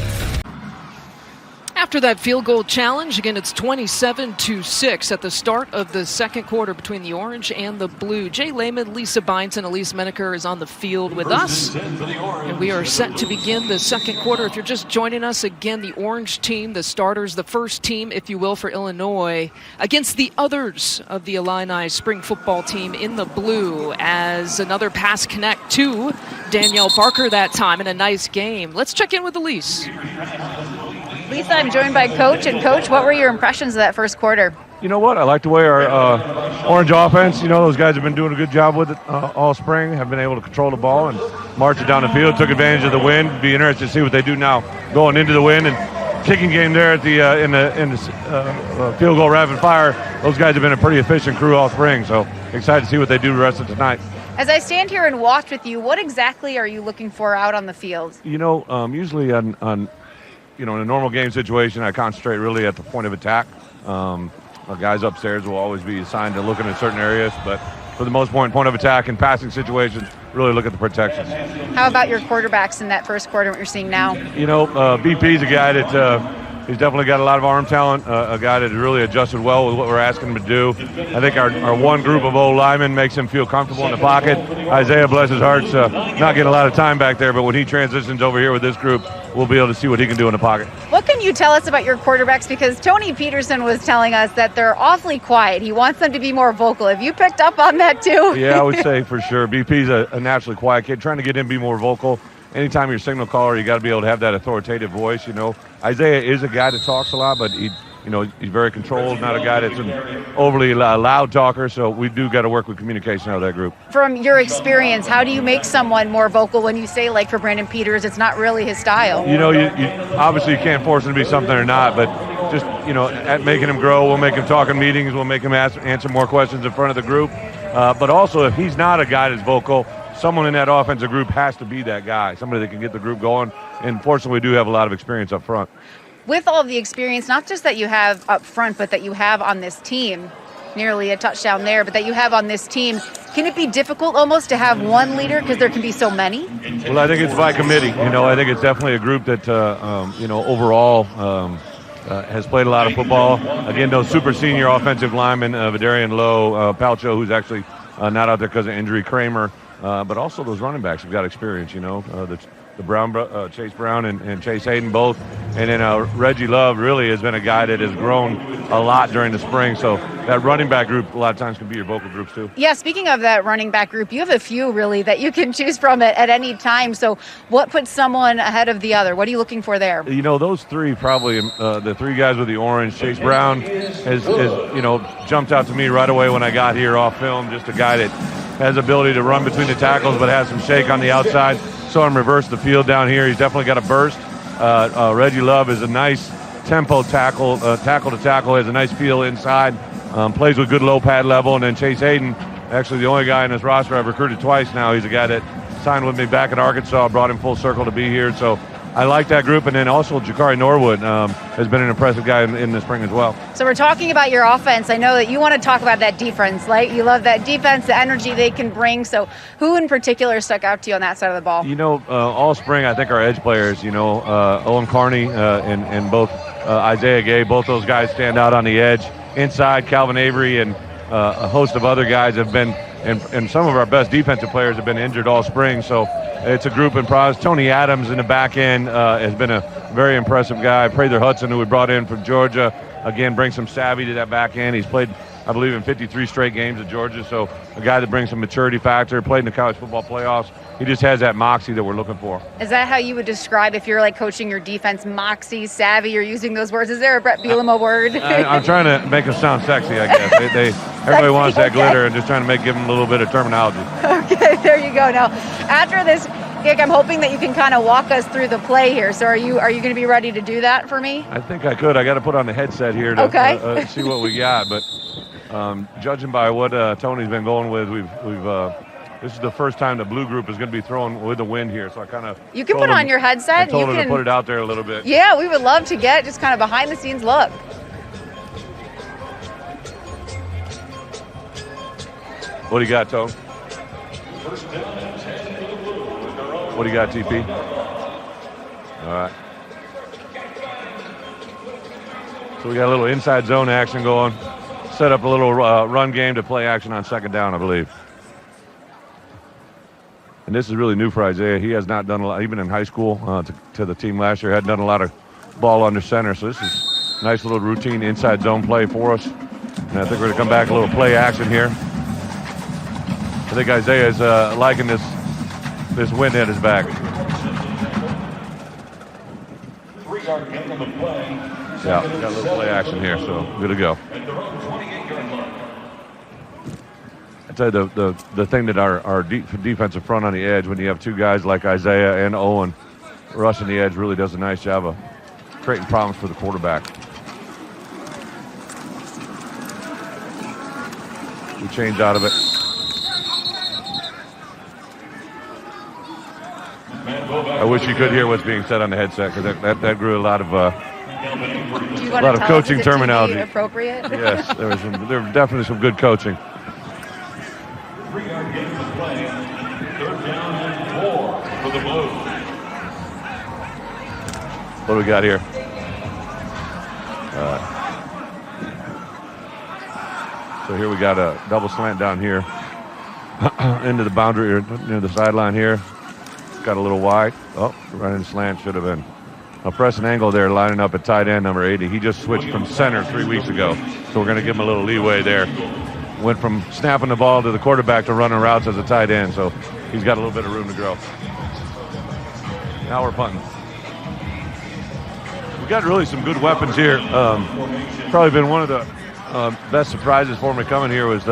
After that field goal challenge, again, it's 27-6 at the start of the second quarter between the Orange and the Blue. Jay Lehman, Lisa Bynes, and Elise Menaker is on the field with us. And we are set to begin the second quarter. If you're just joining us, again, the Orange team, the starters, the first team, if you will, for Illinois, against the others of the Illini spring football team in the Blue, as another pass connect to Danielle Barker that time in a nice game. Let's check in with Elise. Lisa, I'm joined by Coach. And Coach, what were your impressions of that first quarter? You know what? I like the way our Orange offense, you know, those guys have been doing a good job with it all spring, have been able to control the ball and march it down the field, took advantage of the wind. Be interested to see what they do now going into the wind. And kicking game there at the in the field goal rapid fire, those guys have been a pretty efficient crew all spring, so excited to see what they do the rest of tonight. As I stand here and watch with you, what exactly are you looking for out on the field? You know, usually on in a normal game situation, I concentrate really at the point of attack. The guys upstairs will always be assigned to looking at certain areas, but for the most point of attack and passing situations, really look at the protections. How about your quarterbacks in that first quarter, what you're seeing now? You know, BP's a guy that he's definitely got a lot of arm talent, a guy that really adjusted well with what we're asking him to do. I think our one group of old linemen makes him feel comfortable in the pocket. Isaiah, bless his heart, not getting a lot of time back there, but when he transitions over here with this group, we'll be able to see what he can do in the pocket. What can you tell us about your quarterbacks? Because Tony Peterson was telling us that they're awfully quiet. He wants them to be more vocal. Have you picked up on that too? Yeah, I would say for sure. BP's a naturally quiet kid, trying to get him to be more vocal. Anytime you're a signal caller, you got to be able to have that authoritative voice, you know. Isaiah is a guy that talks a lot, but he's very controlled, not a guy that's an overly loud talker, so we do got to work with communication out of that group. From your experience, how do you make someone more vocal when you say, like for Brandon Peters, it's not really his style? You know, you obviously you can't force him to be something or not, but just, at making him grow, we'll make him talk in meetings, we'll make him answer more questions in front of the group. But also, if he's not a guy that's vocal, someone in that offensive group has to be that guy, somebody that can get the group going. And fortunately, we do have a lot of experience up front. With all of the experience, not just that you have up front, but that you have on this team, nearly a touchdown there, but that you have on this team. Can it be difficult almost to have one leader because there can be so many? Well, I think it's by committee. I think it's definitely a group that, overall has played a lot of football. Again, those super senior offensive linemen, Vederian, Lowe, Palcho, who's actually not out there because of injury, Kramer, but also those running backs have got experience, the Brown, Chase Brown and Chase Hayden both. And then Reggie Love really has been a guy that has grown a lot during the spring. So that running back group a lot of times can be your vocal groups too. Yeah, speaking of that running back group, you have a few really that you can choose from at any time. So what puts someone ahead of the other? What are you looking for there? Those three probably, the three guys with the orange. Chase Brown has jumped out to me right away when I got here off film. Just a guy that has ability to run between the tackles but has some shake on the outside. Saw him reverse the field down here. He's definitely got a burst. Reggie Love is a nice tempo tackle to tackle, has a nice feel inside, plays with good low pad level. And then Chase Hayden, actually the only guy in this roster I've recruited twice now. He's a guy that signed with me back in Arkansas, brought him full circle to be here. So I like that group. And then also Jakari Norwood has been an impressive guy in the spring as well. So we're talking about your offense. I know that you want to talk about that defense, right? You love that defense, the energy they can bring. So who in particular stuck out to you on that side of the ball? All spring I think our edge players, Owen Carney and both Isaiah Gay, both those guys stand out on the edge. Inside, Calvin Avery and a host of other guys have been, and some of our best defensive players have been injured all spring. So it's a group in process. Tony Adams in the back end has been a very impressive guy. Prather Hudson, who we brought in from Georgia, again, brings some savvy to that back end. He's played, I believe, in 53 straight games at Georgia. So a guy that brings some maturity factor, played in the college football playoffs. He just has that moxie that we're looking for. Is that how you would describe if you're coaching your defense, moxie, savvy? You're using those words. Is there a Bret Bielema word? I'm trying to make them sound sexy, I guess. Everybody wants that glitter, and just trying to give them a little bit of terminology. Okay, there you go. Now, after this gig, I'm hoping that you can kind of walk us through the play here. So are you going to be ready to do that for me? I think I could. I got to put on the headset here to see what we got. But judging by what Tony's been going with, this is the first time the blue group is going to be throwing with the wind here. So I kind of you can put on your headset. I told him to put it out there a little bit. Yeah, we would love to get just kind of behind the scenes look. What do you got, Tone? What do you got, TP? All right. So we got a little inside zone action going. Set up a little run game to play action on second down, I believe. And this is really new for Isaiah. He has not done a lot, even in high school, to the team last year. Hadn't done a lot of ball under center. So this is a nice little routine inside zone play for us. And I think we're going to come back a little play action here. I think Isaiah is liking this wind at his back. 3-yard gain on the play. Yeah, got a little play action here, so good to go. I tell you, the thing that our defensive front on the edge, when you have two guys like Isaiah and Owen rushing the edge, really does a nice job of creating problems for the quarterback. We change out of it. I wish you could hear what's being said on the headset, because that grew a lot of coaching terminology. Appropriate? Yes, there was definitely some good coaching. 3-yard gain on the play. 3rd down and 4 for the Blue. What do we got here? So here we got a double slant down here into the boundary, near the sideline here. Got a little wide. Oh, running slant should have been. A press and angle there, lining up at tight end number 80. He just switched from center 3 weeks ago, so we're going to give him a little leeway there. Went from snapping the ball to the quarterback to running routes as a tight end, so he's got a little bit of room to grow. Now we're punting. We got really some good weapons here. Probably been one of the best surprises for me coming here was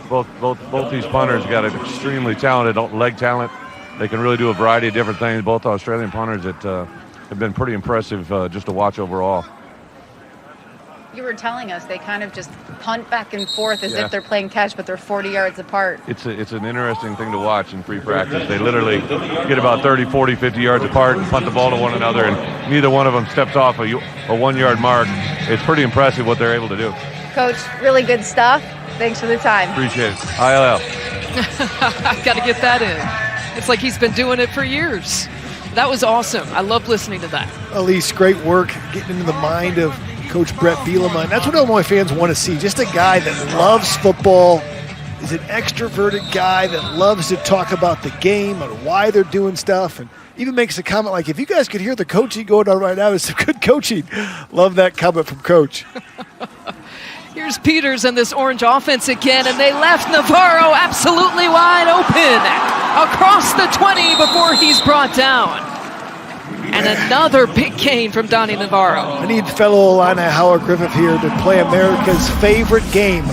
both these punters got an extremely talented leg talent. They can really do a variety of different things. Both Australian punters that have been pretty impressive just to watch overall. You were telling us they kind of just punt back and forth as if they're playing catch, but they're 40 yards apart. It's an interesting thing to watch in free practice. They literally get about 30, 40, 50 yards apart and punt the ball to one another, and neither one of them steps off a 1 yard mark. It's pretty impressive what they're able to do. Coach, really good stuff. Thanks for the time. Appreciate it. ILL. Got to get that in. It's like he's been doing it for years. That was awesome. I love listening to that. Elise, great work getting into the mind of Coach Bret Bielema. And that's what Illinois fans want to see. Just a guy that loves football, is an extroverted guy that loves to talk about the game and why they're doing stuff, and even makes a comment like, if you guys could hear the coaching going on right now, it's some good coaching. Love that comment from Coach. Here's Peters and this orange offense again, and they left Navarro absolutely wide open across the 20 before he's brought down. And another big gain from Donnie Navarro. I need fellow Illini Howard Griffith here to play America's favorite game.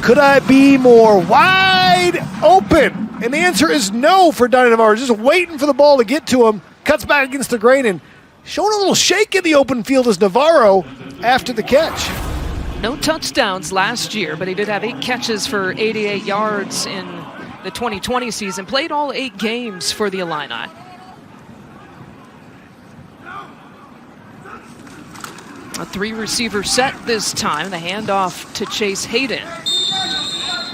Could I be more wide open? And the answer is no for Donnie Navarro. Just waiting for the ball to get to him. Cuts back against the grain and showing a little shake in the open field as Navarro after the catch. No touchdowns last year, but he did have 8 catches for 88 yards in the 2020 season. Played all 8 games for the Illini. A 3-receiver set this time. The handoff to Chase Hayden.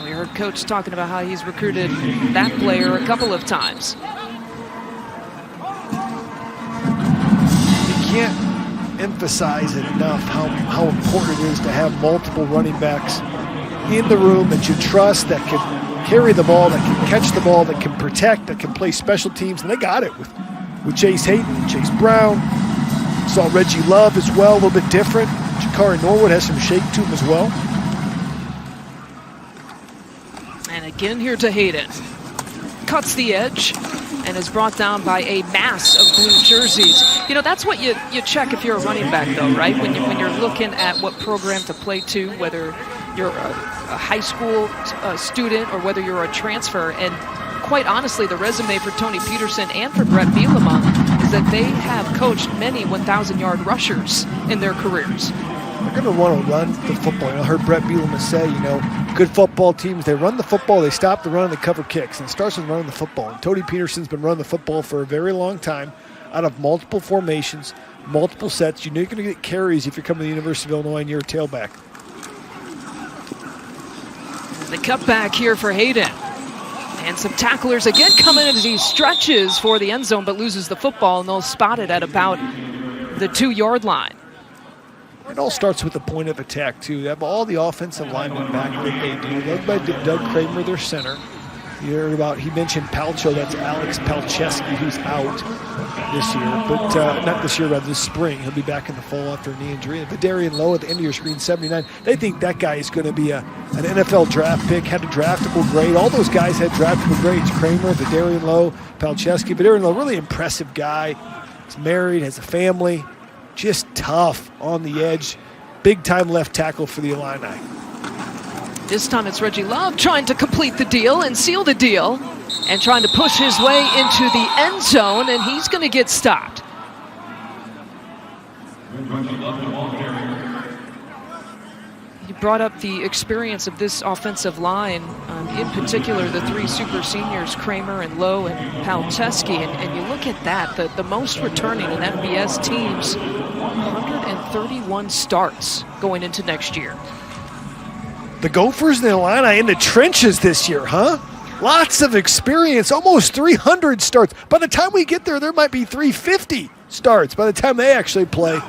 We heard Coach talking about how he's recruited that player a couple of times. You can't emphasize enough how important it is to have multiple running backs in the room that you trust, that can carry the ball, that can catch the ball, that can protect, that can play special teams. And they got it with Chase Hayden, Chase Brown. Saw Reggie Love as well, a little bit different. Jakari Norwood has some shake to him as well. And again here to Hayden. Cuts the edge and is brought down by a mass of blue jerseys. You know, that's what you check if you're a running back, though, right? When you're looking at what program to play to, whether you're a high school student or whether you're a transfer. And quite honestly, the resume for Tony Peterson and for Bret Bielema is that they have coached many 1,000-yard rushers in their careers. They're going to want to run the football. I heard Bret Bielema say, good football teams, they run the football, they stop the run, and they cover kicks. And it starts with running the football. And Tony Peterson's been running the football for a very long time out of multiple formations, multiple sets. You're going to get carries if you're coming to the University of Illinois and you're a tailback. The cutback here for Hayden. And some tacklers again coming in as he stretches for the end zone but loses the football, and they'll spot it at about the 2-yard line. It all starts with the point of attack, too. They have all the offensive linemen back that they do, led by Doug Kramer, their center. You heard about, he mentioned Palcho, that's Alex Palcheski, who's out this year, but not this year, rather this spring. He'll be back in the fall after a knee injury. And Vederian Lowe at the end of your screen, 79. They think that guy is going to be an NFL draft pick, had a draftable grade. All those guys had draftable grades. Kramer, Vederian Lowe, Palcheski. Vederian Lowe, really impressive guy. He's married, has a family. Just tough on the edge. Big-time left tackle for the Illini. This time it's Reggie Love trying to complete the deal and seal the deal and trying to push his way into the end zone, and he's going to get stopped. You brought up the experience of this offensive line, in particular the 3 super seniors, Kramer and Lowe and Palcheski, and you look at that, the most returning in FBS teams, 131 starts going into next year. The Gophers and the Illini in the trenches this year, huh? Lots of experience, almost 300 starts. By the time we get there, there might be 350 starts by the time they actually play.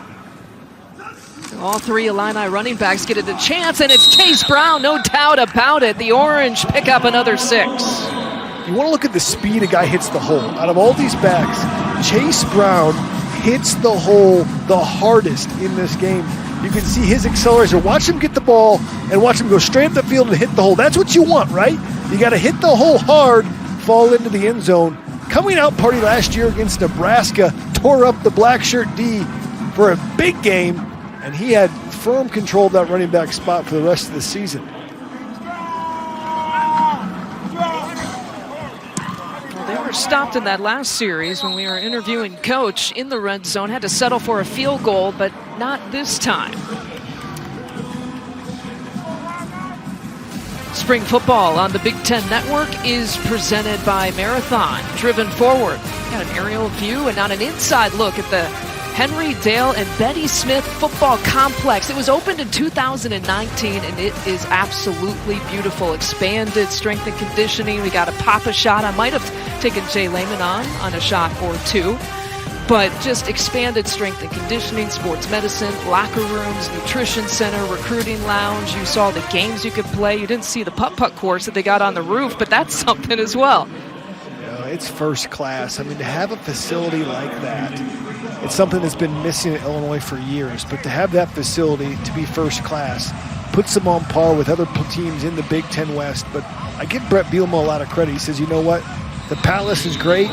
All 3 Illini running backs get a chance, and it's Chase Brown, no doubt about it. The Orange pick up another 6. You want to look at the speed a guy hits the hole. Out of all these backs, Chase Brown hits the hole the hardest in this game. You can see his acceleration. Watch him get the ball and watch him go straight up the field and hit the hole. That's what you want, right? You got to hit the hole hard, fall into the end zone. Coming out party last year against Nebraska, tore up the black shirt D for a big game, and he had firm control of that running back spot for the rest of the season. They were stopped in that last series when we were interviewing Coach in the red zone. Had to settle for a field goal, but not this time. Spring football on the Big Ten Network is presented by Marathon. Driven forward. Got an aerial view and not an inside look at the Henry Dale and Betty Smith Football Complex. It was opened in 2019, and it is absolutely beautiful. Expanded strength and conditioning. We got a Papa shot. I might have taken Jay Lehman on a shot or two. But just expanded strength and conditioning, sports medicine, locker rooms, nutrition center, recruiting lounge. You saw the games you could play. You didn't see the putt-putt course that they got on the roof, but that's something as well. It's first class. I mean, to have a facility like that, it's something that's been missing in Illinois for years. But to have that facility to be first class puts them on par with other teams in the Big Ten West. But I give Bret Bielema a lot of credit. He says, you know what? The Palace is great,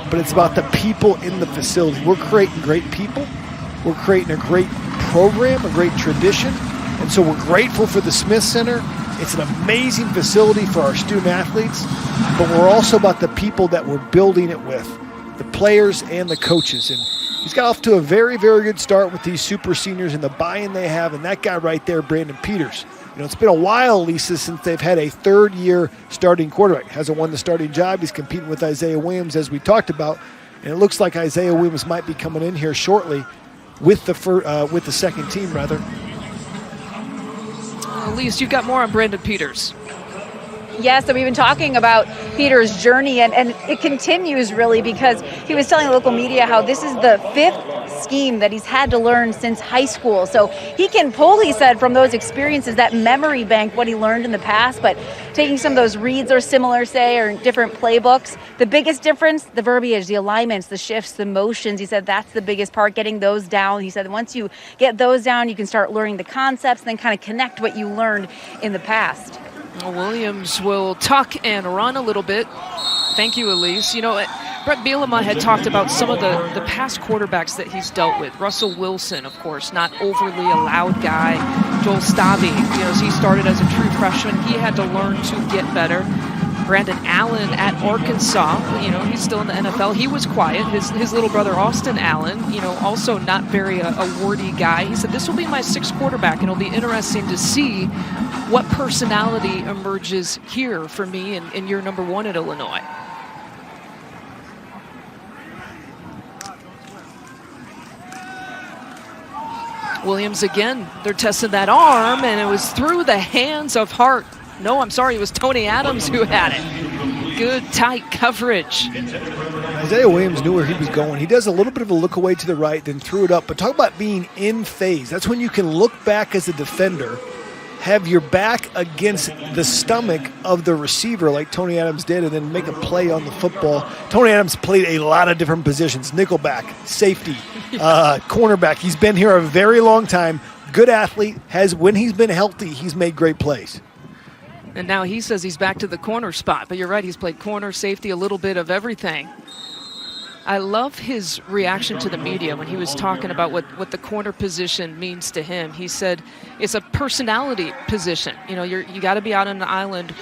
but it's about the people in the facility. We're creating great people. We're creating a great program, a great tradition. And so we're grateful for the Smith Center. It's an amazing facility for our student athletes, but we're also about the people that we're building it with, the players and the coaches. And he's got off to a very, very good start with these super seniors and the buy-in they have. And that guy right there, Brandon Peters. You know, it's been a while, Lisa, since they've had a third-year starting quarterback. Hasn't won the starting job. He's competing with Isaiah Williams, as we talked about. And it looks like Isaiah Williams might be coming in here shortly with the second team, rather. At least you've got more on Brandon Peters. Yes, so we've been talking about Peter's journey, and it continues really, because he was telling local media how this is the 5th scheme that he's had to learn since high school. So he can pull, he said, from those experiences, that memory bank, what he learned in the past, but taking some of those reads are similar, say, or different playbooks. The biggest difference, the verbiage, the alignments, the shifts, the motions, he said that's the biggest part, getting those down. He said once you get those down, you can start learning the concepts and then kind of connect what you learned in the past. Williams will tuck and run a little bit. Thank you, Elise. You know, Bret Bielema had talked about some of the past quarterbacks that he's dealt with. Russell Wilson, of course, not overly a loud guy. Joel Stabe, you know, as he started as a true freshman, he had to learn to get better. Brandon Allen at Arkansas, you know, he's still in the NFL. He was quiet. His little brother, Austin Allen, you know, also not very a wordy guy. He said, this will be my 6th quarterback, and it'll be interesting to see what personality emerges here for me in year number 1 at Illinois. Williams again, they're testing that arm, and it was through the hands of Hart. No, I'm sorry, it was Tony Adams who had it. Good, tight coverage. Isaiah Williams knew where he was going. He does a little bit of a look away to the right, then threw it up. But talk about being in phase. That's when you can look back as a defender, have your back against the stomach of the receiver like Tony Adams did, and then make a play on the football. Tony Adams played a lot of different positions, nickelback, safety, cornerback. He's been here a very long time. Good athlete. When he's been healthy, he's made great plays. And now he says he's back to the corner spot. But you're right, he's played corner, safety, a little bit of everything. I love his reaction to the media when he was talking about what the corner position means to him. He said it's a personality position. You know, you got to be out on the island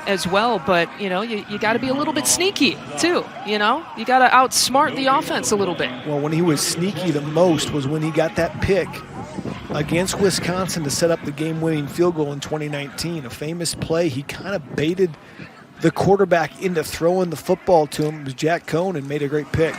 as well, but, you know, you got to be a little bit sneaky, too, you know? You got to outsmart the offense a little bit. Well, when he was sneaky the most was when he got that pick against Wisconsin to set up the game-winning field goal in 2019. A famous play. He kind of baited the quarterback into throwing the football to him. It was Jack Cohn, and made a great pick.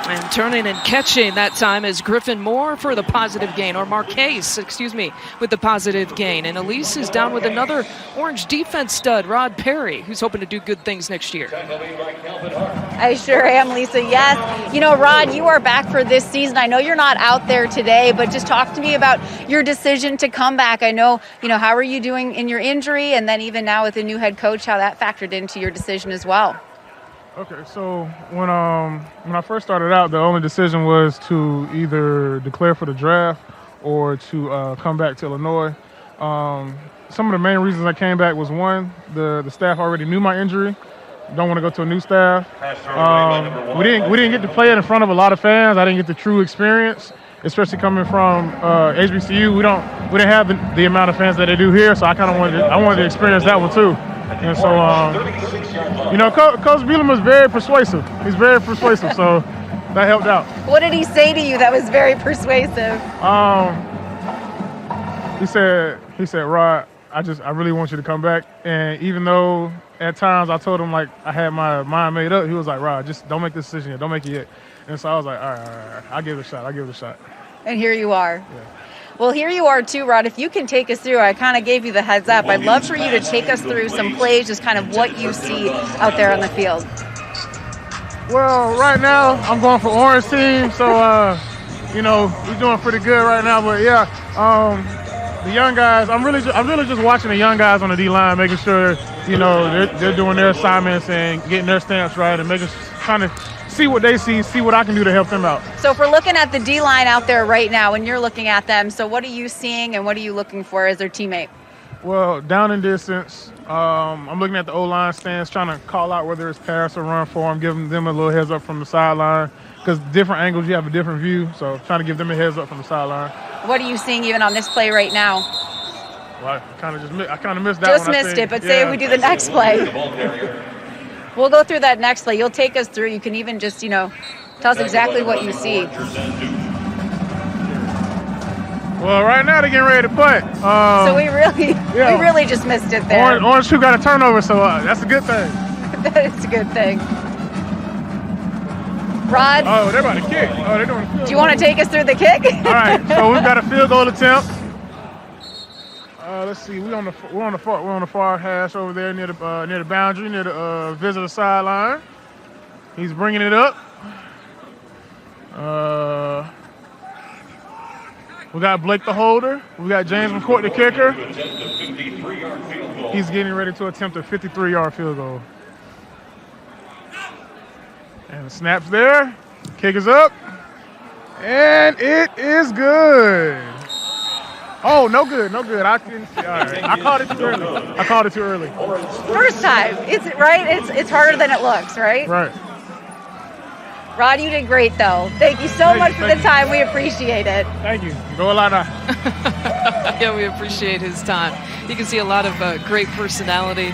And turning and catching that time is Griffin Moore for the positive gain, or Marquez, excuse me, with the positive gain. And Elise is down with another Orange defense stud, Rod Perry, who's hoping to do good things next year. I sure am, Lisa. Yes. You know, Rod, you are back for this season. I know you're not out there today, but just talk to me about your decision to come back. I know, how are you doing in your injury? And then even now with the new head coach, how that factored into your decision as well. Okay, so when I first started out, the only decision was to either declare for the draft or to come back to Illinois. Some of the main reasons I came back was, one, the staff already knew my injury. Don't want to go to a new staff. We didn't get to play it in front of a lot of fans. I didn't get the true experience, especially coming from HBCU. We didn't have the amount of fans that they do here, so I wanted to experience that one too. And so, Coach Bielema is very persuasive. He's very persuasive, so that helped out. What did he say to you that was very persuasive? He said, Rod, I really want you to come back. And even though at times I told him, like, I had my mind made up. He was like, Rod, just don't make this decision yet. Don't make it yet. And so I was like, all right. I'll give it a shot. And here you are. Yeah. Well, here you are too, Rod. If you can take us through, I kind of gave you the heads up. I'd love for you to take us through some plays, just kind of what you see out there on the field. Well, right now I'm going for orange team, so we're doing pretty good right now. But yeah, the young guys, I'm really just watching the young guys on the D-line, making sure they're doing their assignments and getting their stance right, and trying to see what they see what I can do to help them out. So if we're looking at the D-line out there right now, and you're looking at them, so what are you seeing and what are you looking for as their teammate? Well, down in distance, I'm looking at the O-line stance, trying to call out whether it's pass or run for them, giving them a little heads up from the sideline, because different angles, you have a different view, so trying to give them a heads up from the sideline. What are you seeing even on this play right now? Well, I kind of missed that Just one. missed it, but say we do the next play. We'll go through that next play. You'll take us through. You can even just, tell us exactly what you see. Well, right now they're getting ready to punt. So we really just missed it there. Orange 2 got a turnover, so that's a good thing. That is a good thing. Rod? Oh, they're about to kick. Oh, they're doing a field goal. Do you want to take us through the kick? All right, so we've got a field goal attempt. Let's see, we're on the far hash over there near the boundary, near the visitor sideline. He's bringing it up. We got Blake the holder. We got James McCourt the kicker. He's getting ready to attempt a 53-yard field goal. And the snap's there. Kick is up. And it is good. Oh, no good. I couldn't see. All right. I called it too early. First time. It's harder than it looks, right? Right. Rod, you did great, though. Thank you so much for the time. We appreciate it. Thank you. Go a lot. Yeah, we appreciate his time. You can see a lot of great personality.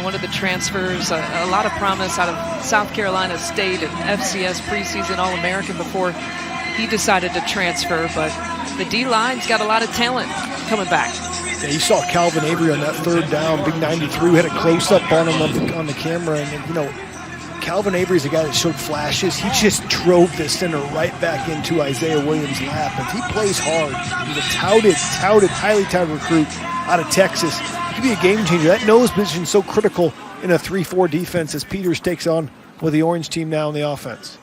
One of the transfers, a lot of promise out of South Carolina State and FCS preseason All-American before he decided to transfer. But the D-line's got a lot of talent coming back. Yeah, you saw Calvin Avery on that third down, big 93, had a close-up on him on the camera. And, Calvin Avery's a guy that showed flashes. He just drove the center right back into Isaiah Williams' lap. If he plays hard, he's a highly touted recruit out of Texas. He could be a game changer. That nose position is so critical in a 3-4 defense as Peters takes on with the orange team now in the offense.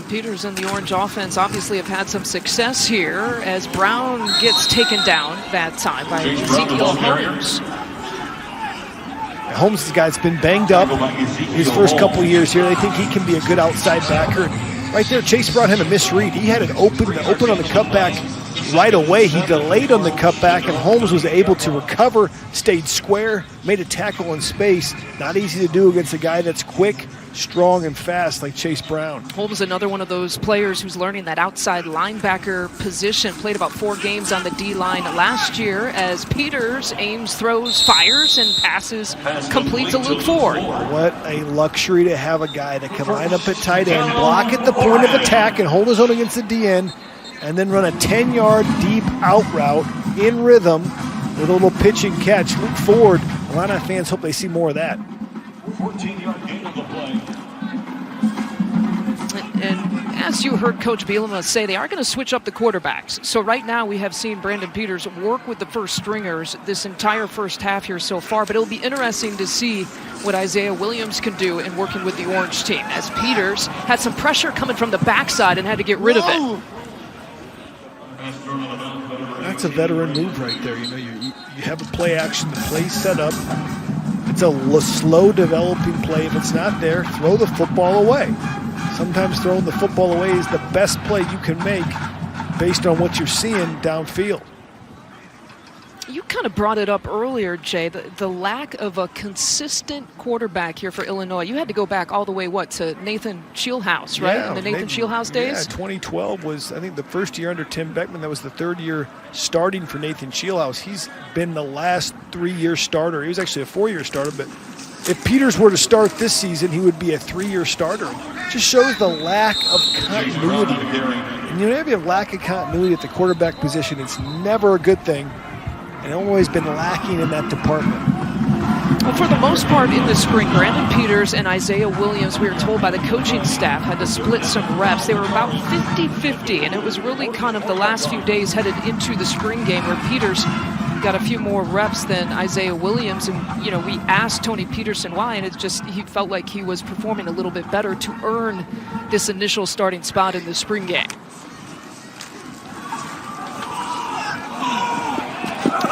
Peters and the orange offense obviously have had some success here as Brown gets taken down that time by Ezekiel Holmes. Holmes is a guy that's been banged up his first couple years here. They think he can be a good outside backer. Right there, Chase Brown had a misread. He had it open on the cutback right away. He delayed on the cutback, and Holmes was able to recover, stayed square, made a tackle in space. Not easy to do against a guy that's quick, strong, and fast like Chase Brown. Holmes, another one of those players who's learning that outside linebacker position. Played about 4 games on the D-line last year as Peters aims, throws, fires, and passes complete to Luke Ford. What a luxury to have a guy that can line up at tight end, block at the point of attack, and hold his own against the DN, and then run a 10-yard deep out route in rhythm with a little pitch and catch. Luke Ford, a lot of fans hope they see more of that. 14-yard gain of the play. And as you heard Coach Bielema say, they are going to switch up the quarterbacks. So right now we have seen Brandon Peters work with the first stringers this entire first half here so far, but it'll be interesting to see what Isaiah Williams can do in working with the orange team, as Peters had some pressure coming from the backside and had to get rid of it. That's a veteran move right there. You have a play action, the play set up. It's a slow developing play. If it's not there, throw the football away. Sometimes throwing the football away is the best play you can make based on what you're seeing downfield. You kind of brought it up earlier, Jay, the lack of a consistent quarterback here for Illinois. You had to go back all the way, to Nathan Shieldhouse, right? Yeah, in the Nathan Shieldhouse days? Yeah, 2012 was, I think, the first year under Tim Beckman. That was the third year starting for Nathan Shieldhouse. He's been the last 3-year starter. He was actually a 4-year starter, but if Peters were to start this season, he would be a 3-year starter. It just shows the lack of continuity. And if you have lack of continuity at the quarterback position, it's never a good thing. and Illinois has been lacking in that department. Well, for the most part in the spring, Brandon Peters and Isaiah Williams, we were told by the coaching staff, had to split some reps. They were about 50-50, and it was really kind of the last few days headed into the spring game where Peters got a few more reps than Isaiah Williams. And, you know, we asked Tony Peterson why, and it's just he felt like he was performing a little bit better to earn this initial starting spot in the spring game.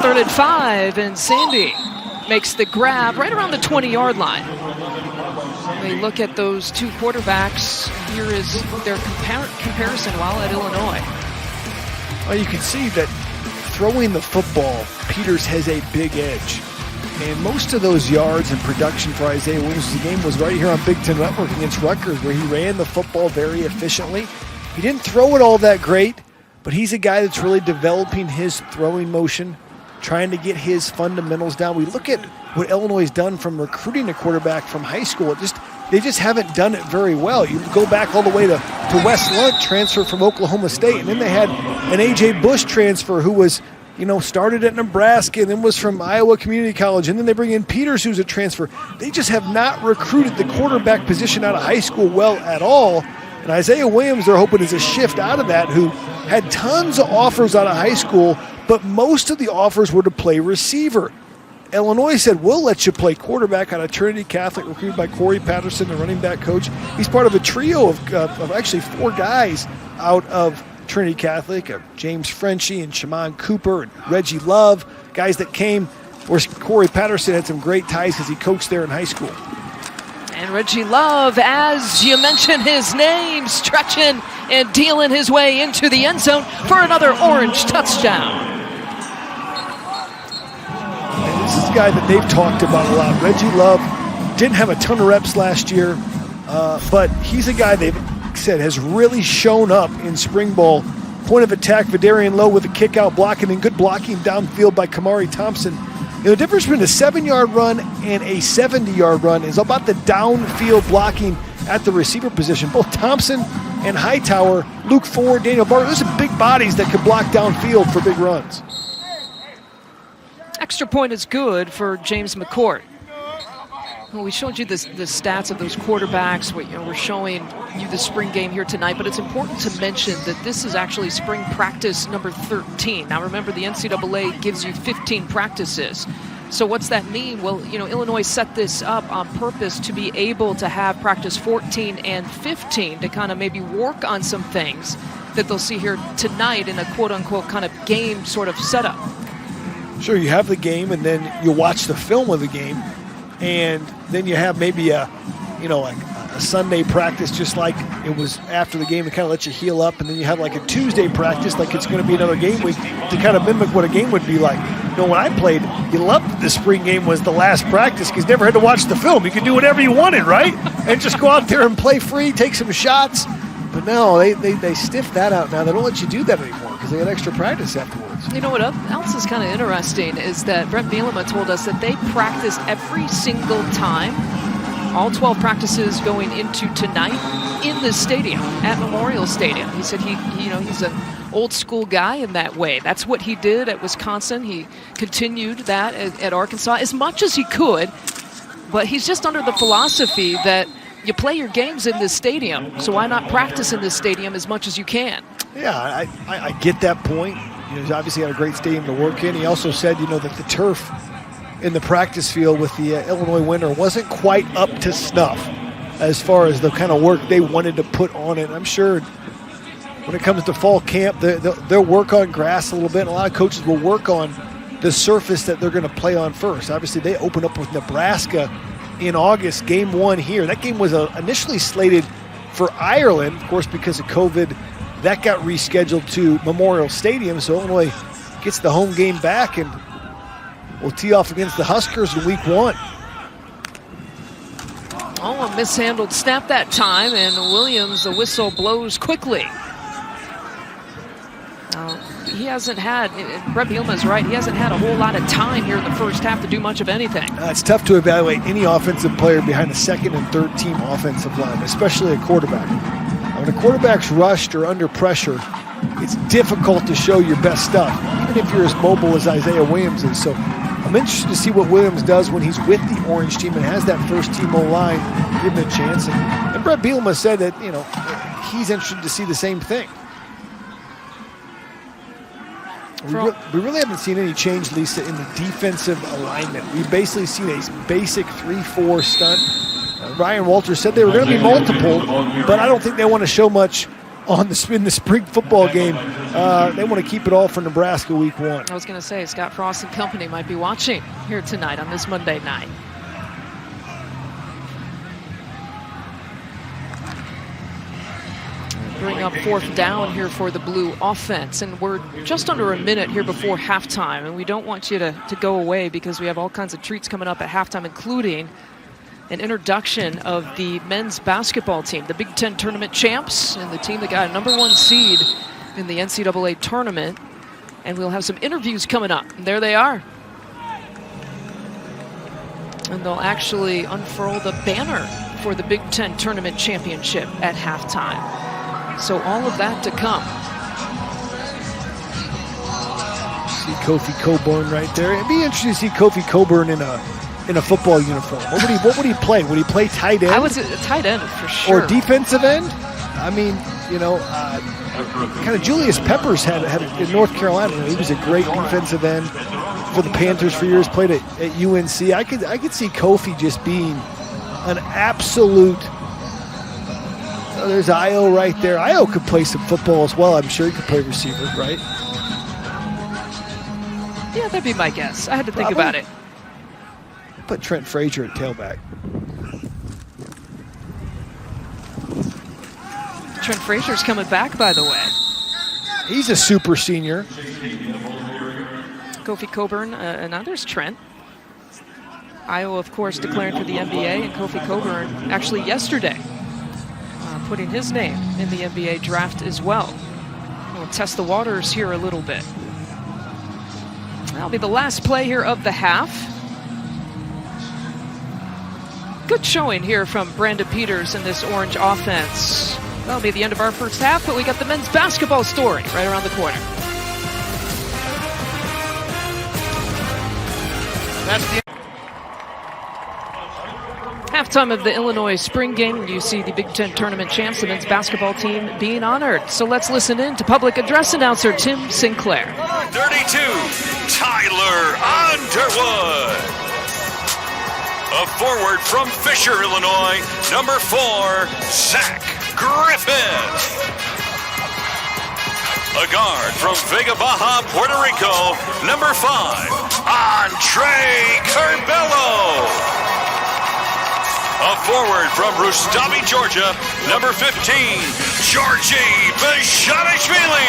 3rd and 5, and Sandy makes the grab right around the 20-yard line. We look at those two quarterbacks. Here is their comparison while at Illinois. Well, you can see that throwing the football, Peters has a big edge. And most of those yards and production for Isaiah Williams' game was right here on Big Ten Network against Rutgers, where he ran the football very efficiently. He didn't throw it all that great, but he's a guy that's really developing his throwing motion, trying to get his fundamentals down. We look at what Illinois has done from recruiting a quarterback from high school. They just haven't done it very well. You go back all the way to Wes Lunt, transfer from Oklahoma State, and then they had an A.J. Bush transfer who was, started at Nebraska and then was from Iowa Community College, and then they bring in Peters, who's a transfer. They just have not recruited the quarterback position out of high school well at all. And Isaiah Williams, they're hoping, is a shift out of that, who had tons of offers out of high school, but most of the offers were to play receiver. Illinois said, we'll let you play quarterback out of Trinity Catholic, recruited by Corey Patterson, the running back coach. He's part of a trio of actually 4 guys out of Trinity Catholic, James Frenchie and Shaman Cooper and Reggie Love, guys that came where Corey Patterson had some great ties because he coached there in high school. And Reggie Love, as you mentioned his name, stretching and dealing his way into the end zone for another orange touchdown. And this is a guy that they've talked about a lot. Reggie Love didn't have a ton of reps last year, but he's a guy they've said has really shown up in spring ball. Point of attack, Vederian Lowe with a kick out blocking, and good blocking downfield by Kamari Thompson. The difference between a 7-yard run and a 70-yard run is about the downfield blocking at the receiver position. Both Thompson and Hightower, Luke Ford, Daniel Barber, those are big bodies that can block downfield for big runs. Extra point is good for James McCourt. Well, we showed you the stats of those quarterbacks. We're showing you the spring game here tonight, but it's important to mention that this is actually spring practice number 13. Now remember, the NCAA gives you 15 practices. So what's that mean? Well, Illinois set this up on purpose to be able to have practice 14 and 15 to kind of maybe work on some things that they'll see here tonight in a quote-unquote kind of game sort of setup. Sure, you have the game, and then you watch the film of the game, and then you have maybe a Sunday practice just like it was after the game to kind of let you heal up, and then you have like a Tuesday practice like it's going to be another game week to kind of mimic what a game would be like. When I played, you loved that the spring game was the last practice because you never had to watch the film. You could do whatever you wanted, right? And just go out there and play free, take some shots. But no, they stiffed that out now. They don't let you do that anymore because they had extra practice afterwards. You know what else is kind of interesting is that Bret Bielema told us that they practice every single time, all 12 practices going into tonight in the stadium, at Memorial Stadium. He said he's an old school guy in that way. That's what he did at Wisconsin. He continued that at Arkansas as much as he could, but he's just under the philosophy that you play your games in this stadium, so why not practice in this stadium as much as you can? Yeah, I get that point. He's obviously had a great stadium to work in. He also said, that the turf in the practice field with the Illinois winter wasn't quite up to snuff as far as the kind of work they wanted to put on it. I'm sure when it comes to fall camp, they'll work on grass a little bit. And a lot of coaches will work on the surface that they're going to play on first. Obviously, they opened up with Nebraska in August, game 1 here. That game was initially slated for Ireland, of course, because of COVID. That got rescheduled to Memorial Stadium, so Illinois gets the home game back and will tee off against the Huskers in week 1. Oh, a mishandled snap that time, and Williams, the whistle blows quickly. He hasn't had, Bret Bielema is right, he hasn't had a whole lot of time here in the first half to do much of anything. It's tough to evaluate any offensive player behind a second and third team offensive line, especially a quarterback. When a quarterback's rushed or under pressure, it's difficult to show your best stuff, even if you're as mobile as Isaiah Williams is. So I'm interested to see what Williams does when he's with the orange team and has that first team O-line, give him a chance. And Bret Bielema said that, he's interested to see the same thing. We really haven't seen any change, Lisa, in the defensive alignment. We've basically seen a basic 3-4 stunt. Ryan Walters said they were going to be multiple, but I don't think they want to show much in the spring football game. They want to keep it all for Nebraska week 1. I was going to say, Scott Frost and company might be watching here tonight on this Monday night. Bring up 4th down here for the Blue offense. And we're just under a minute here before halftime. And we don't want you to go away because we have all kinds of treats coming up at halftime, including an introduction of the men's basketball team, the Big Ten tournament champs, and the team that got a #1 seed in the NCAA tournament. And we'll have some interviews coming up. And there they are. And they'll actually unfurl the banner for the Big Ten tournament championship at halftime. So all of that to come. See Kofi Coburn right there. It'd be interesting to see Kofi Coburn in a football uniform. What would he play? Would he play tight end? I would say tight end for sure. Or defensive end? I mean, kind of Julius Peppers had in North Carolina. He was a great defensive end for the Panthers for years. Played at UNC. I could see Kofi just being an absolute. There's Io right there. Io could play some football as well. I'm sure he could play receiver, right? Yeah, that'd be my guess. I had to think about it. Put Trent Frazier at tailback. Trent Frazier's coming back, by the way. He's a super senior. Kofi Coburn, and now there's Trent. Io, of course, declaring for the NBA, and Kofi Coburn actually yesterday putting his name in the NBA draft as well. We'll test the waters here a little bit. That'll be the last play here of the half. Good showing here from Brandon Peters in this orange offense. That'll be the end of our first half, but we got the men's basketball story right around the corner. That's the Halftime of the Illinois spring game, you see the Big Ten tournament champs, the men's basketball team, being honored. So let's listen in to public address announcer Tim Sinclair. 32, Tyler Underwood. A forward from Fisher, Illinois, number 4, Zach Griffin. A guard from Vega Baja, Puerto Rico, number 5, Andre Curbelo. A forward from Rustavi, Georgia, number 15, Georgi Bezhanishvili.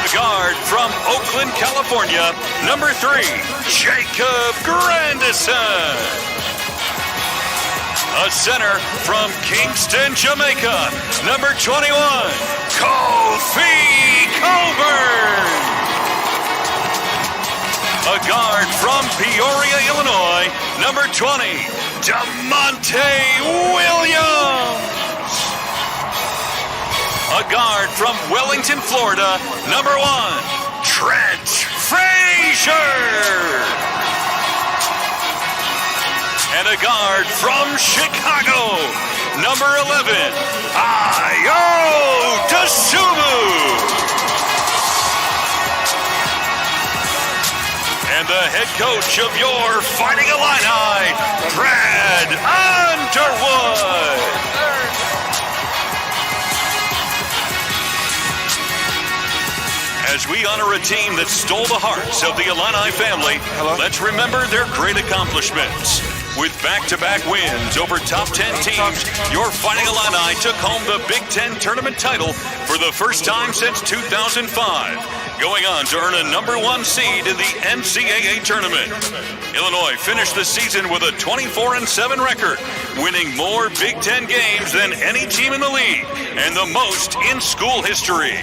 A guard from Oakland, California, number 3, Jacob Grandison. A center from Kingston, Jamaica, number 21, Kofi Coburn. A guard from Peoria, Illinois, number 20, DeMonte Williams. A guard from Wellington, Florida, number 1, Trent Frazier. And a guard from Chicago, number 11, Ayo Dosunmu. And the head coach of your Fighting Illini, Bret Underwood. As we honor a team that stole the hearts of the Illini family, let's remember their great accomplishments. With back-to-back wins over top 10 teams, your Fighting Illini took home the Big Ten tournament title for the first time since 2005, going on to earn a number 1 seed in the NCAA tournament. Illinois finished the season with a 24-7 record, winning more Big Ten games than any team in the league, and the most in school history.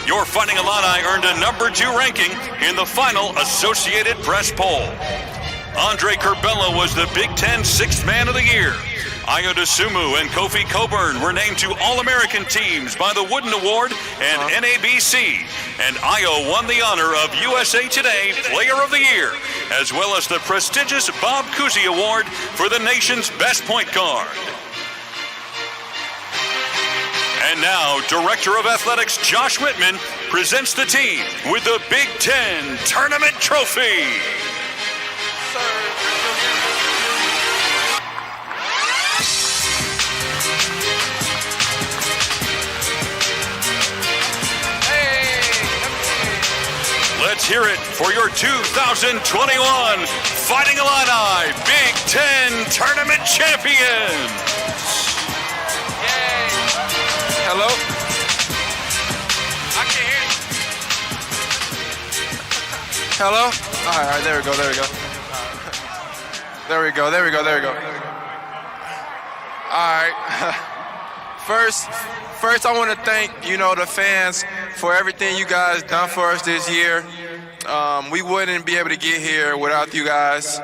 Your Fighting Illini earned a number 2 ranking in the final Associated Press poll. Andre Curbelo was the Big Ten Sixth Man of the Year. Ayo Dosunmu and Kofi Coburn were named to All-American teams by the Wooden Award and NABC. And Ayo won the honor of USA Today Player of the Year, as well as the prestigious Bob Cousy Award for the nation's best point guard. And now, Director of Athletics Josh Whitman presents the team with the Big Ten Tournament Trophy. Let's hear it for your 2021 Fighting Illini Big Ten Tournament Champions. Yay. Hello? I can hear you. Hello? All right, there we go. There we go. All right. First, I want to thank, the fans for everything you guys done for us this year. We wouldn't be able to get here without you guys.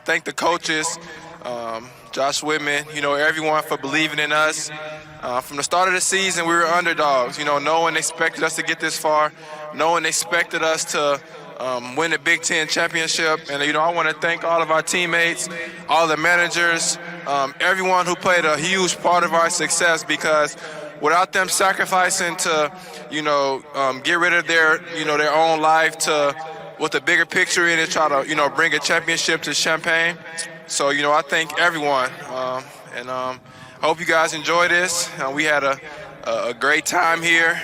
Thank the coaches, Josh Whitman, everyone for believing in us. From the start of the season, we were underdogs. No one expected us to get this far. No one expected us to win the Big Ten championship. And, I want to thank all of our teammates, all the managers, everyone who played a huge part of our success, because without them sacrificing to, get rid of their own life to what the bigger picture is, to try to, bring a championship to Champaign. So, I thank everyone. And I hope you guys enjoy this. We had a great time here.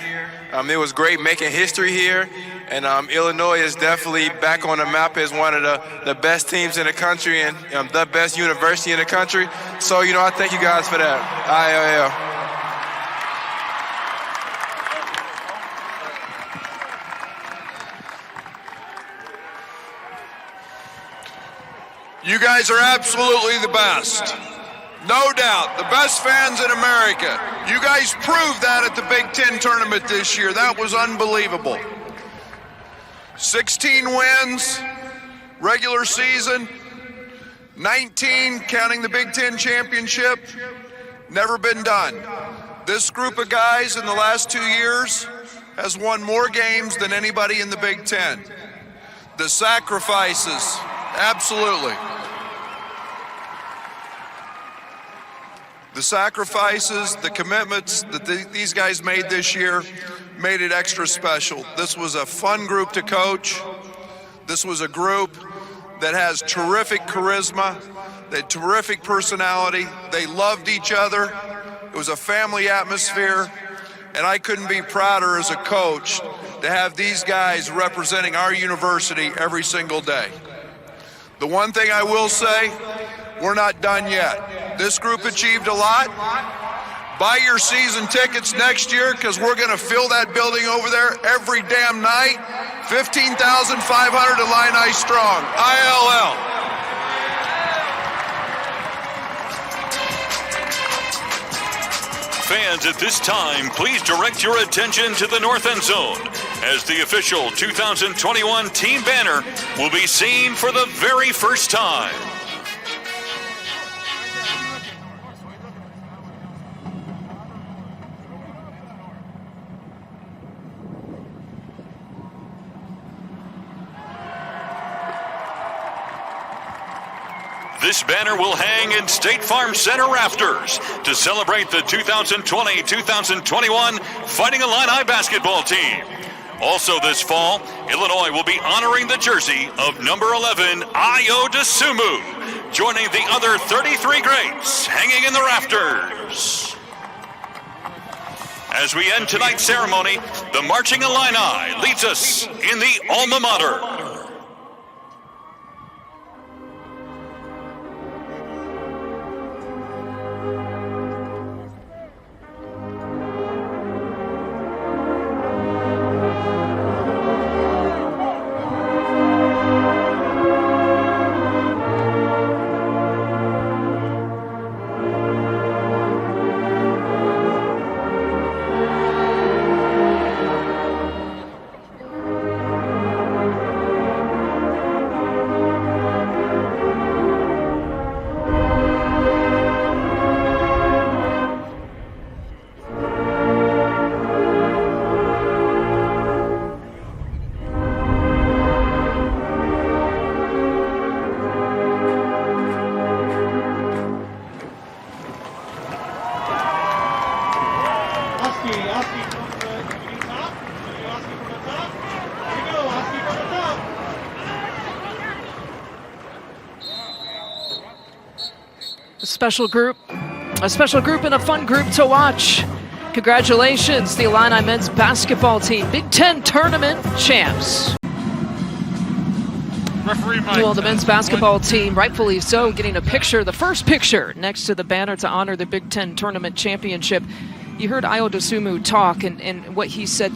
It was great making history here. And Illinois is definitely back on the map as one of the best teams in the country and the best university in the country. So, I thank you guys for that. ILL. You guys are absolutely the best. No doubt, the best fans in America. You guys proved that at the Big Ten tournament this year. That was unbelievable. 16 wins, regular season, 19 counting the Big Ten championship. Never been done. This group of guys in the last 2 years has won more games than anybody in the Big Ten. The sacrifices, absolutely. The sacrifices, the commitments that these guys made this year made it extra special. This was a fun group to coach. This was a group that has terrific charisma, they had terrific personality. They loved each other. It was a family atmosphere, and I couldn't be prouder as a coach to have these guys representing our university every single day. The one thing I will say, we're not done yet. This group achieved a lot. Buy your season tickets next year, because we're going to fill that building over there every damn night. 15,500 Illini strong. ILL. Fans, at this time, please direct your attention to the north end zone, as the official 2021 team banner will be seen for the very first time. This banner will hang in State Farm Center rafters to celebrate the 2020-2021 Fighting Illini basketball team. Also this fall, Illinois will be honoring the jersey of number 11, Ayo Dosunmu, joining the other 33 greats hanging in the rafters. As we end tonight's ceremony, the Marching Illini leads us in the alma mater. A special group and a fun group to watch. Congratulations, the Illini men's basketball team, Big Ten tournament champs. Well, the men's basketball team, rightfully so, getting a picture, the first picture next to the banner to honor the Big Ten tournament championship. You heard Ayo Dosunmu talk and what he said,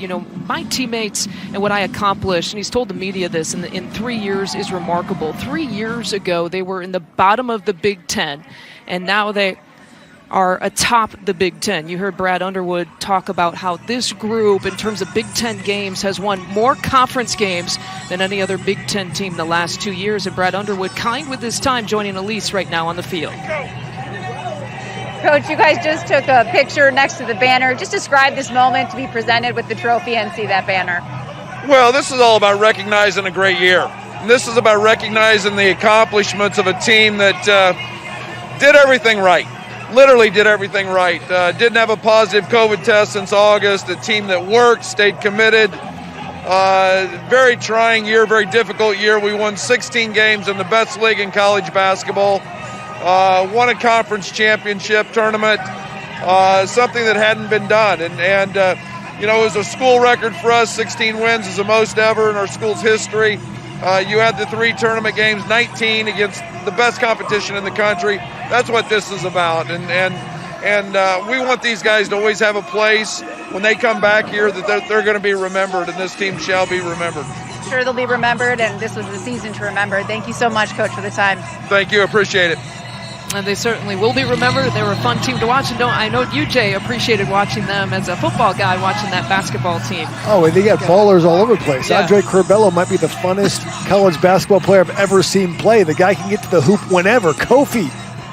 my teammates and what I accomplished, and he's told the media this, in 3 years is remarkable. 3 years ago, they were in the bottom of the Big Ten, and now they are atop the Big Ten. You heard Brad Underwood talk about how this group, in terms of Big Ten games, has won more conference games than any other Big Ten team the last 2 years, and Brad Underwood, kind with his time, joining Elise right now on the field. Coach, you guys just took a picture next to the banner. Just describe this moment to be presented with the trophy and see that banner. Well, this is all about recognizing a great year. This is about recognizing the accomplishments of a team that did everything right. Literally did everything right. Didn't have a positive COVID test since August. A team that worked, stayed committed. Very trying year, very difficult year. We won 16 games in the best league in college basketball. Won a conference championship tournament, something that hadn't been done. And it was a school record for us. 16 wins is the most ever in our school's history. You had the 3 tournament games, 19 against the best competition in the country. That's what this is about. And we want these guys to always have a place when they come back here that they're going to be remembered, and this team shall be remembered. Sure, they'll be remembered, and this was the season to remember. Thank you so much, Coach, for the time. Thank you. Appreciate it. And they certainly will be remembered. They were a fun team to watch. And I know you, Jay, appreciated watching them as a football guy, watching that basketball team. Oh, and they got ballers all over the place. Yeah. Andre Curbelo might be the funnest college basketball player I've ever seen play. The guy can get to the hoop whenever. Kofi,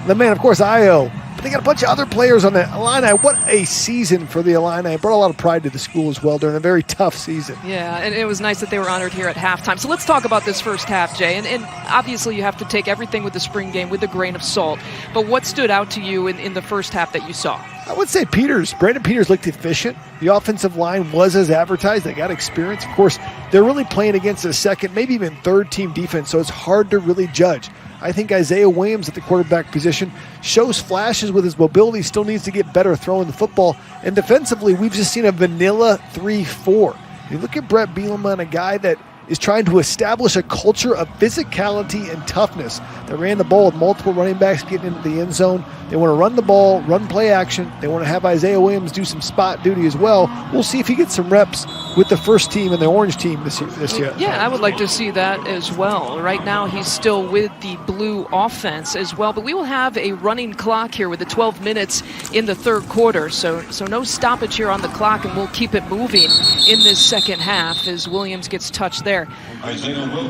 the man, of course, Ayo. But they got a bunch of other players on the Illini. What a season for the Illini. It brought a lot of pride to the school as well during a very tough season. Yeah, and it was nice that they were honored here at halftime. So let's talk about this first half, Jay. And obviously you have to take everything with the spring game with a grain of salt. But what stood out to you in the first half that you saw? I would say Brandon Peters looked efficient. The offensive line was as advertised. They got experience. Of course, they're really playing against a second, maybe even third team defense, so it's hard to really judge. I think Isaiah Williams at the quarterback position shows flashes with his mobility, still needs to get better throwing the football. And defensively, we've just seen a vanilla 3-4. You look at Bret Bielema and a guy that is trying to establish a culture of physicality and toughness. They ran the ball with multiple running backs getting into the end zone. They want to run the ball, run play action. They want to have Isaiah Williams do some spot duty as well. We'll see if he gets some reps with the first team and the orange team this year. Yeah, I would like to see that as well. Right now he's still with the blue offense as well, but we will have a running clock here with the 12 minutes in the third quarter. So no stoppage here on the clock, and we'll keep it moving in this second half as Williams gets touched there.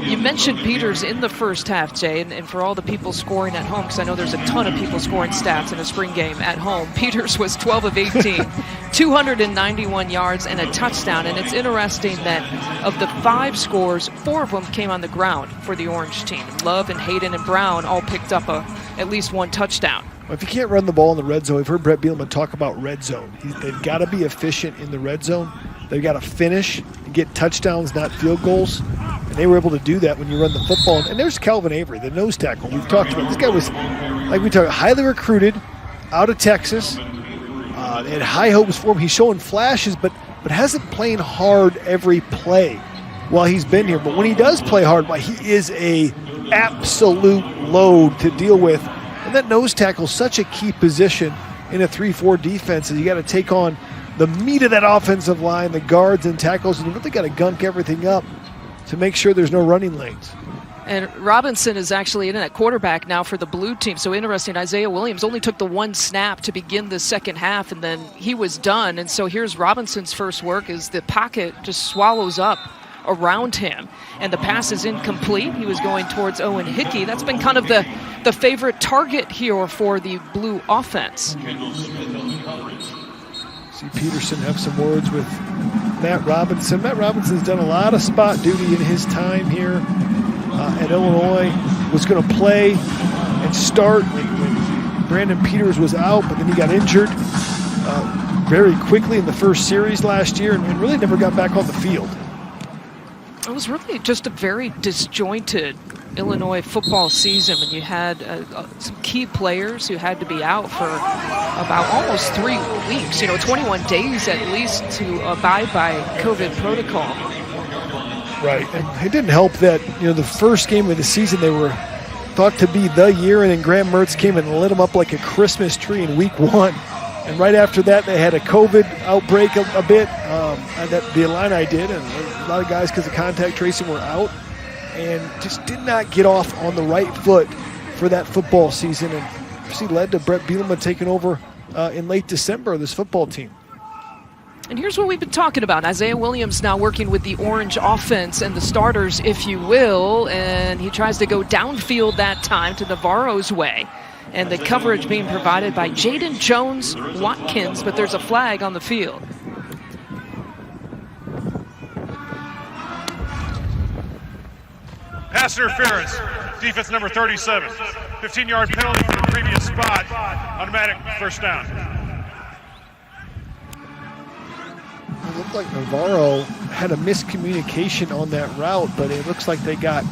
You mentioned Peters in the first half, Jay, and for all the people scoring at home, because I know there's a ton of people scoring stats in a spring game at home, Peters was 12 of 18, 291 yards and a touchdown. And it's interesting that of the 5 scores, 4 of them came on the ground for the orange team. Love and Hayden and Brown all picked up at least 1 touchdown. Well, if you can't run the ball in the red zone, we've heard Bret Bielema talk about red zone. They've got to be efficient in the red zone. They've got to finish and get touchdowns, not field goals. And they were able to do that when you run the football. And there's Calvin Avery, the nose tackle we've talked about. This guy was, like we talked, highly recruited out of Texas. They had high hopes for him. He's showing flashes, but hasn't played hard every play while he's been here. But when he does play hard, he is a absolute load to deal with. And that nose tackle is such a key position in a 3-4 defense. You got to take on the meat of that offensive line, the guards and tackles, and you really got to gunk everything up to make sure there's no running lanes. And Robinson is actually in at quarterback now for the blue team. So interesting, Isaiah Williams only took the 1 snap to begin the second half, and then he was done. And so here's Robinson's first work as the pocket just swallows up around him. And the pass is incomplete. He was going towards Owen Hickey. That's been kind of the favorite target here for the blue offense. See Peterson have some words with Matt Robinson. Matt Robinson's done a lot of spot duty in his time here at Illinois. Was going to play and start when Brandon Peters was out, but then he got injured very quickly in the first series last year and really never got back on the field. It was really just a very disjointed Illinois football season when you had some key players who had to be out for about almost 3 weeks, 21 days at least to abide by COVID protocol. Right, and it didn't help that, the first game of the season they were thought to be the year, and then Graham Mertz came and lit them up like a Christmas tree in week 1. And right after that, they had a COVID outbreak a bit that the Illini did, and a lot of guys, because of contact tracing, were out and just did not get off on the right foot for that football season, and obviously led to Bret Bielema taking over in late December of this football team. And here's what we've been talking about. Isaiah Williams now working with the Orange offense and the starters, if you will, and he tries to go downfield that time to Navarro's way. And the coverage being provided by Jaden Jones-Watkins, but there's a flag on the field. Pass interference, defense number 37. 15-yard penalty from the previous spot, automatic first down. It looked like Navarro had a miscommunication on that route, but it looks like they got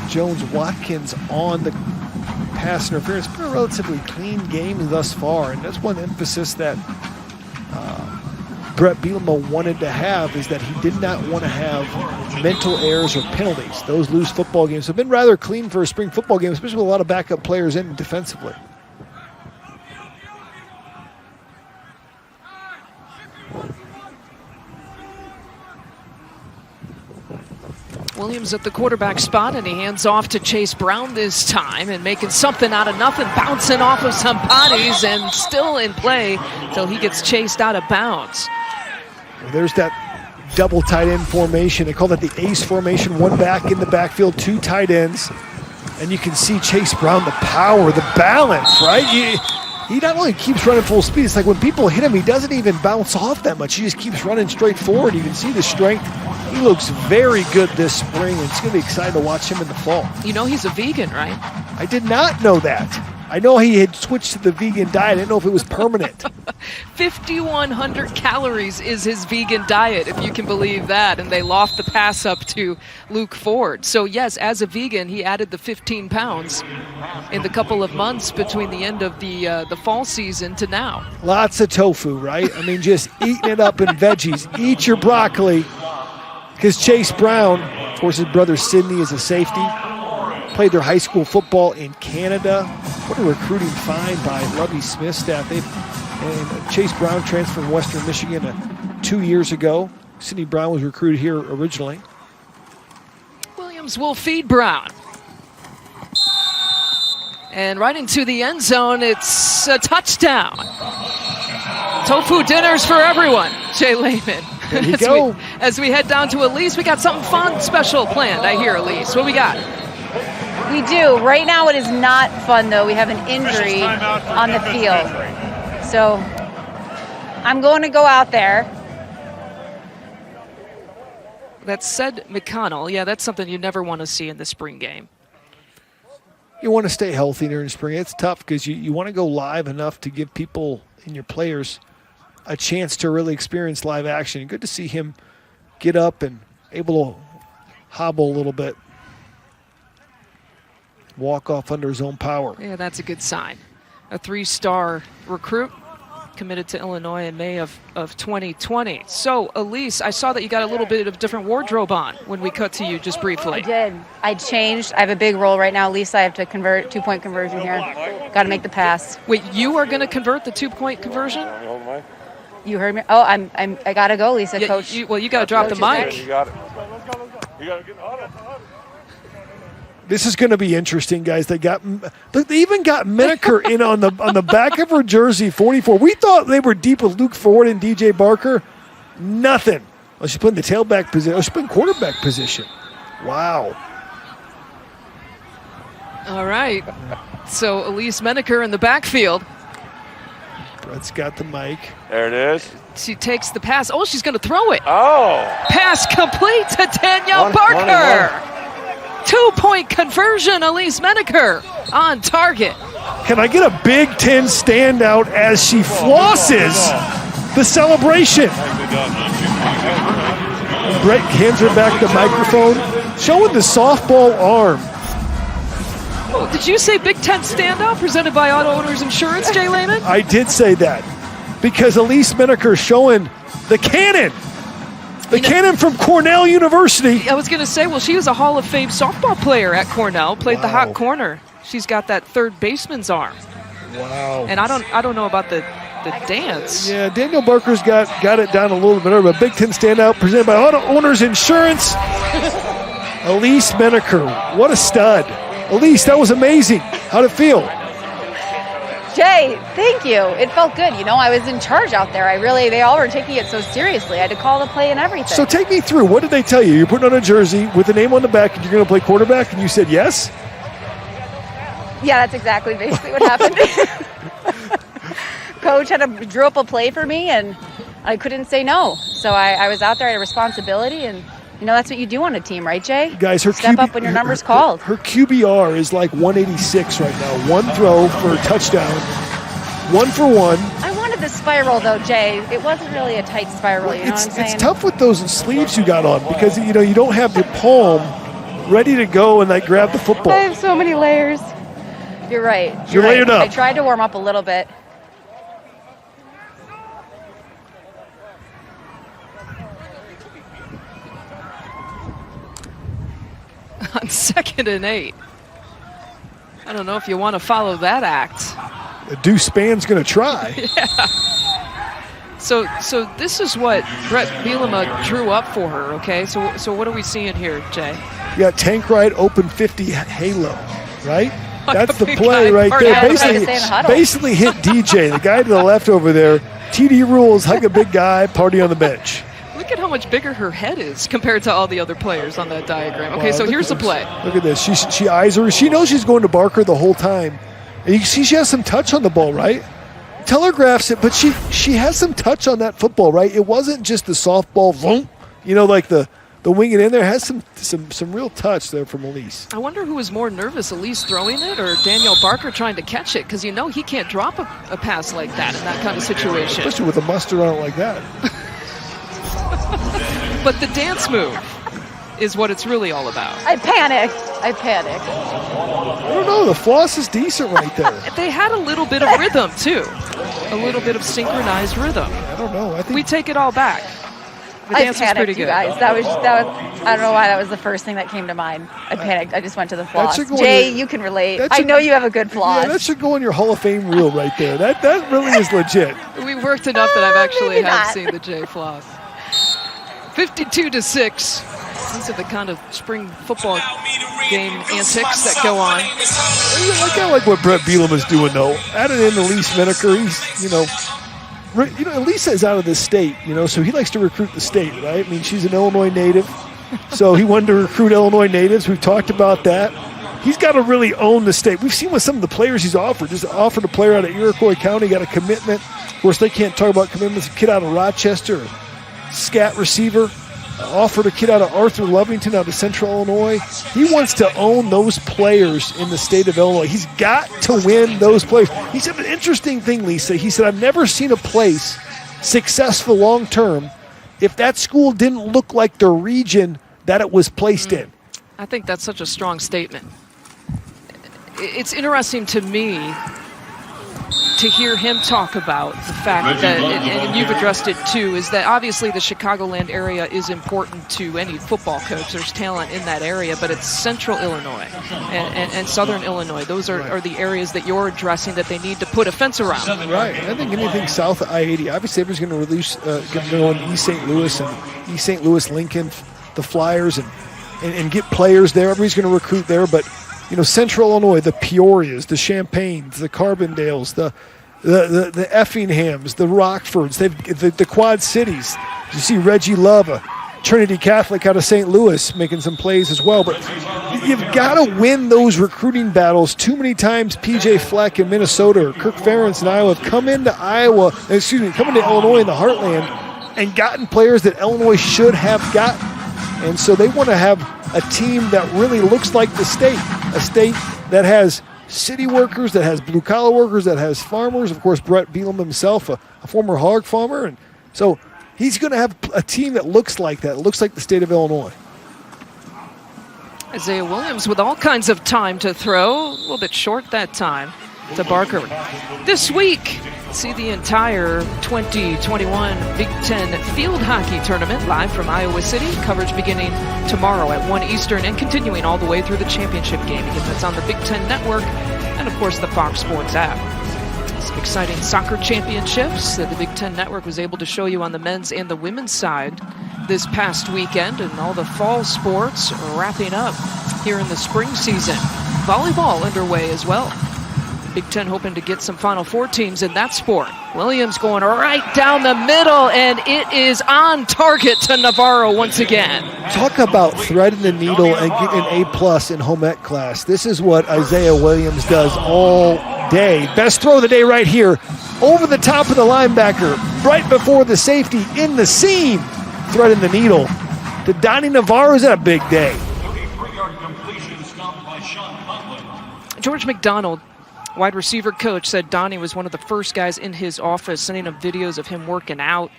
Jones-Watkins on the pass interference. It's been a relatively clean game thus far, and that's one emphasis that Bret Bielema wanted to have, is that he did not want to have mental errors or penalties. Those lose football games have been rather clean for a spring football game, especially with a lot of backup players in defensively. Williams at the quarterback spot, and he hands off to Chase Brown this time, and making something out of nothing, bouncing off of some bodies and still in play till he gets chased out of bounds. Well, there's that double tight end formation. They call that the ace formation. One back in the backfield, 2 tight ends. And you can see Chase Brown, the power, the balance, right? He not only keeps running full speed, it's like when people hit him, he doesn't even bounce off that much. He just keeps running straight forward. You can see the strength. He looks very good this spring, and it's going to be exciting to watch him in the fall. You know he's a vegan, right? I did not know that. I know he had switched to the vegan diet. I didn't know if it was permanent. 5,100 calories is his vegan diet, if you can believe that. And they loft the pass up to Luke Ford. So, yes, as a vegan, he added the 15 pounds in the couple of months between the end of the fall season to now. Lots of tofu, right? I mean, just eating it up in veggies. Eat your broccoli. Because Chase Brown, of course, his brother Sidney is a safety. Played their high school football in Canada. What a recruiting find by Lovie Smith's staff. And Chase Brown transferred from Western Michigan 2 years ago. Sidney Brown was recruited here originally. Williams will feed Brown. And right into the end zone, it's a touchdown. Tofu dinners for everyone, Jay Lehman. There you go. As we head down to Elise, we got something fun, special planned, I hear, Elise. What we got? We do. Right now it is not fun, though. We have an injury on the field. So I'm going to go out there. That's said McConnell. Yeah, that's something you never want to see in the spring game. You want to stay healthy during spring. It's tough because you want to go live enough to give people and your players a chance to really experience live action. Good to see him get up and able to hobble a little bit. Walk off under his own power. Yeah, that's a good sign. A 3-star recruit committed to Illinois in May of 2020. So, Elise, I saw that you got a little bit of different wardrobe on when we cut to you just briefly. I did. I changed. I have a big role right now. Lisa, I have to convert 2-point conversion here. Got to make the pass. Wait, you are going to convert the 2-point conversion? You heard me? Oh, I got to go, Lisa. Yeah, Coach. you got to drop the mic. You got it. You got to get on it. This is going to be interesting, guys. They even got Menaker in on the back of her jersey, 44. We thought they were deep with Luke Ford and DJ Barker. Nothing. Oh, she's playing the tailback position. Oh, she's playing quarterback position. Wow. All right. So Elise Menaker in the backfield. Bret's got the mic. There it is. She takes the pass. Oh, she's going to throw it. Oh. Pass complete to Danielle Barker. 2-point conversion, Elise Menaker on target. Can I get a Big Ten standout as she flosses the celebration? Brett hands her back the microphone. showing the softball arm. Oh, did you say Big Ten standout presented by Auto Owners Insurance, Jay Lehman? I did say that because Elise Menaker showing the cannon. The cannon from Cornell University. I was going to say, well, she was a Hall of Fame softball player at Cornell, played the hot corner. She's got that third baseman's arm. Wow. And I don't know about the dance. Yeah, Daniel Barker's got it down a little bit earlier, but Big Ten standout presented by Auto Owners Insurance. Elise Menaker, what a stud. Elise, that was amazing. How'd it feel? Jay, thank you. It felt good. You know, I was in charge out there. They all were taking it so seriously. I had to call the play and everything. So take me through. What did they tell you? You're putting on a jersey with a name on the back and you're going to play quarterback, and you said yes? Yeah, that's exactly basically what happened. Coach drew up a play for me, and I couldn't say no. So I was out there, I had a responsibility, and you know, that's what you do on a team, right, Jay? Guys, her step up when your number's called. Her QBR is like 186 right now. One throw for a touchdown. 1 for 1. I wanted the spiral, though, Jay. It wasn't really a tight spiral, you know what I'm saying? It's tough with those sleeves you got on because, you know, you don't have your palm ready to go and, like, grab the football. I have so many layers. You're right. You're layered up. I tried to warm up a little bit. On 2nd and 8. I don't know if you want to follow that act. Deuce Span's going to try. Yeah. So this is what Bret Bielema drew up for her, okay? So what are we seeing here, Jay? You got tank ride, open 50 halo, right? Like that's the play right there. Basically hit DJ, the guy to the left over there. TD rules, hug a big guy, party on the bench. Look at how much bigger her head is compared to all the other players on that diagram. Okay, so here's the play. Look at this. She eyes her. She knows she's going to Barker the whole time. And you see she has some touch on the ball, right? Telegraphs it, but she has some touch on that football, right? It wasn't just the softball, vroom, you know, like the wing it in there. It has some real touch there from Elise. I wonder who was more nervous, Elise throwing it or Daniel Barker trying to catch it, because you know he can't drop a pass like that in that kind of situation. Especially with a mustard on it like that. But the dance move is what it's really all about. I panicked. I don't know. The floss is decent right there. They had a little bit of rhythm, too. A little bit of synchronized rhythm. I don't know. I think we take it all back. The dance was pretty good. You guys. That was. I don't know why that was the first thing that came to mind. I panicked. I just went to the floss. Jay, you can relate. I know you have a good floss. Yeah, that should go in your Hall of Fame reel right there. That really is legit. We worked enough that I've actually seen the Jay floss. 52-6. These are the kind of spring football game antics that go on. I kind of like what Bret Bielema's doing, though. Added in Elise Menaker. He's, Elisa is out of the state, so he likes to recruit the state, right? I mean, she's an Illinois native, so he wanted to recruit Illinois natives. We've talked about that. He's got to really own the state. We've seen with some of the players he's offered. Just offered a player out of Iroquois County, got a commitment. Of course, they can't talk about commitments. A kid out of Rochester, scat receiver. Offered a kid out of Arthur Lovington out of Central Illinois. He wants to own those players in the state of Illinois. He's got to win those players. He said an interesting thing, Lisa. He said, I've never seen a place successful long-term if that school didn't look like the region that it was placed in. I think that's such a strong statement. It's interesting to me to hear him talk about the fact that, and you've addressed it too, is that obviously the Chicagoland area is important to any football coach. There's talent in that area, but it's central Illinois and southern Illinois. Those are the areas that you're addressing that they need to put a fence around. Right. I think anything south of I-80, obviously everyone's going to go on East St. Louis and East St. Louis, Lincoln, the Flyers, and get players there. Everybody's going to recruit there, but Central Illinois, the Peorias, the Champagnes, the Carbondales, the Effinghams, the Rockfords, the Quad Cities. You see Reggie Love, a Trinity Catholic out of St. Louis, making some plays as well. But you've got to win those recruiting battles. Too many times PJ Fleck in Minnesota or Kirk Ferentz in Iowa have come into Illinois in the heartland and gotten players that Illinois should have gotten. And so they want to have a team that really looks like the state, a state that has city workers, that has blue-collar workers, that has farmers. Of course, Bret Bielema himself, a former hog farmer. And so he's going to have a team that looks like that, looks like the state of Illinois. Isaiah Williams with all kinds of time to throw. A little bit short that time to Barker. This week, see the entire 2021 Big Ten Field Hockey Tournament live from Iowa City. Coverage beginning tomorrow at 1 Eastern and continuing all the way through the championship game. Again, that's on the Big Ten Network and, of course, the Fox Sports app. Some exciting soccer championships that the Big Ten Network was able to show you on the men's and the women's side this past weekend, and all the fall sports wrapping up here in the spring season. Volleyball underway as well. Big Ten hoping to get some Final Four teams in that sport. Williams going right down the middle, and it is on target to Navarro once again. Talk about threading the needle and getting an A+ in home ec class. This is what Isaiah Williams does all day. Best throw of the day right here. Over the top of the linebacker, right before the safety, in the seam. Threading the needle. To Donnie Navarro, is that a big day? George McDonald, wide receiver coach, said Donnie was one of the first guys in his office, sending him videos of him working out,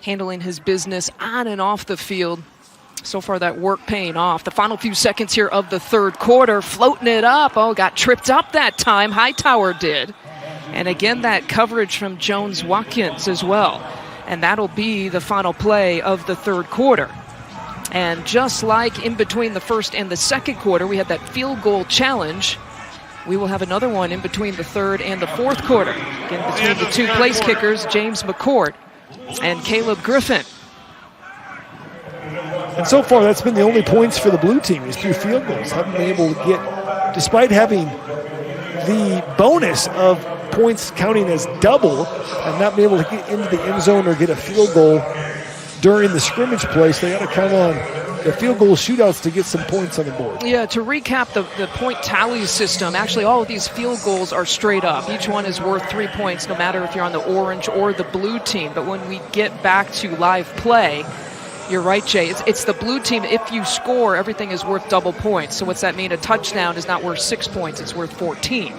handling his business on and off the field. So far, that work paying off. The final few seconds here of the third quarter, floating it up. Oh, got tripped up that time. Hightower did. And again, that coverage from Jones Watkins as well. And that'll be the final play of the third quarter. And just like in between the first and the second quarter, we had that field goal challenge. We will have another one in between the third and the fourth quarter. Again, between the two place kickers, James McCourt and Caleb Griffin. And so far, that's been the only points for the blue team, is 2 field goals. Haven't been able to get, despite having the bonus of points counting as double, and not be able to get into the end zone or get a field goal during the scrimmage play. So they got to count on the field goal shootouts to get some points on the board. Yeah, to recap the point tally system, actually all of these field goals are straight up. Each one is worth 3 points, no matter if you're on the orange or the blue team. But when we get back to live play, you're right, Jay. It's the blue team. If you score, everything is worth double points. So what's that mean? A touchdown is not worth 6 points. It's worth 14.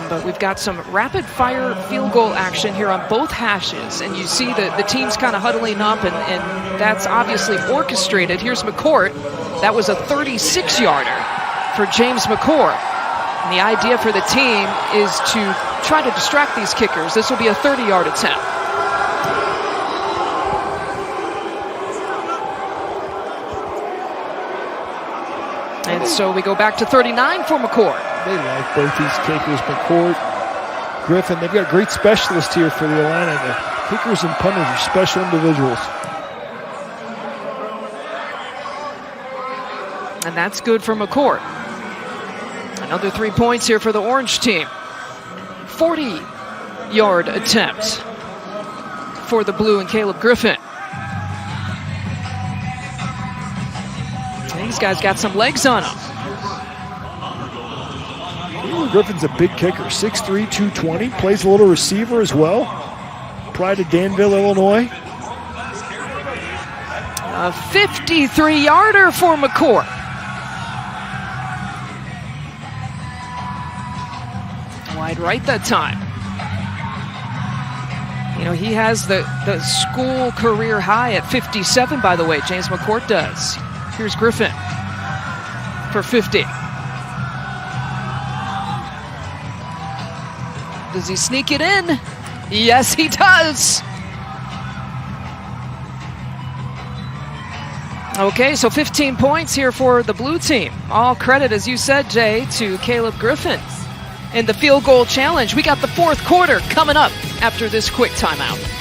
But we've got some rapid-fire field goal action here on both hashes. And you see the teams kind of huddling up, and that's obviously orchestrated. Here's McCourt. That was a 36-yarder for James McCourt. And the idea for the team is to try to distract these kickers. This will be a 30-yard attempt. And so we go back to 39 for McCourt. They like both these kickers, McCourt, Griffin. They've got great specialists here for the Illini. The kickers and punters are special individuals. And that's good for McCourt. Another 3 points here for the orange team. 40-yard attempt for the blue and Caleb Griffin. These guys got some legs on them. Caleb Griffin's a big kicker, 6'3", 220, plays a little receiver as well. Pride of Danville, Illinois. A 53-yarder for McCourt. Wide right that time. You know, he has the school career high at 57, by the way. James McCourt does. Here's Griffin for 50. Does he sneak it in? Yes, he does. Okay, so 15 points here for the blue team. All credit, as you said, Jay, to Caleb Griffin in the field goal challenge. We got the fourth quarter coming up after this quick timeout.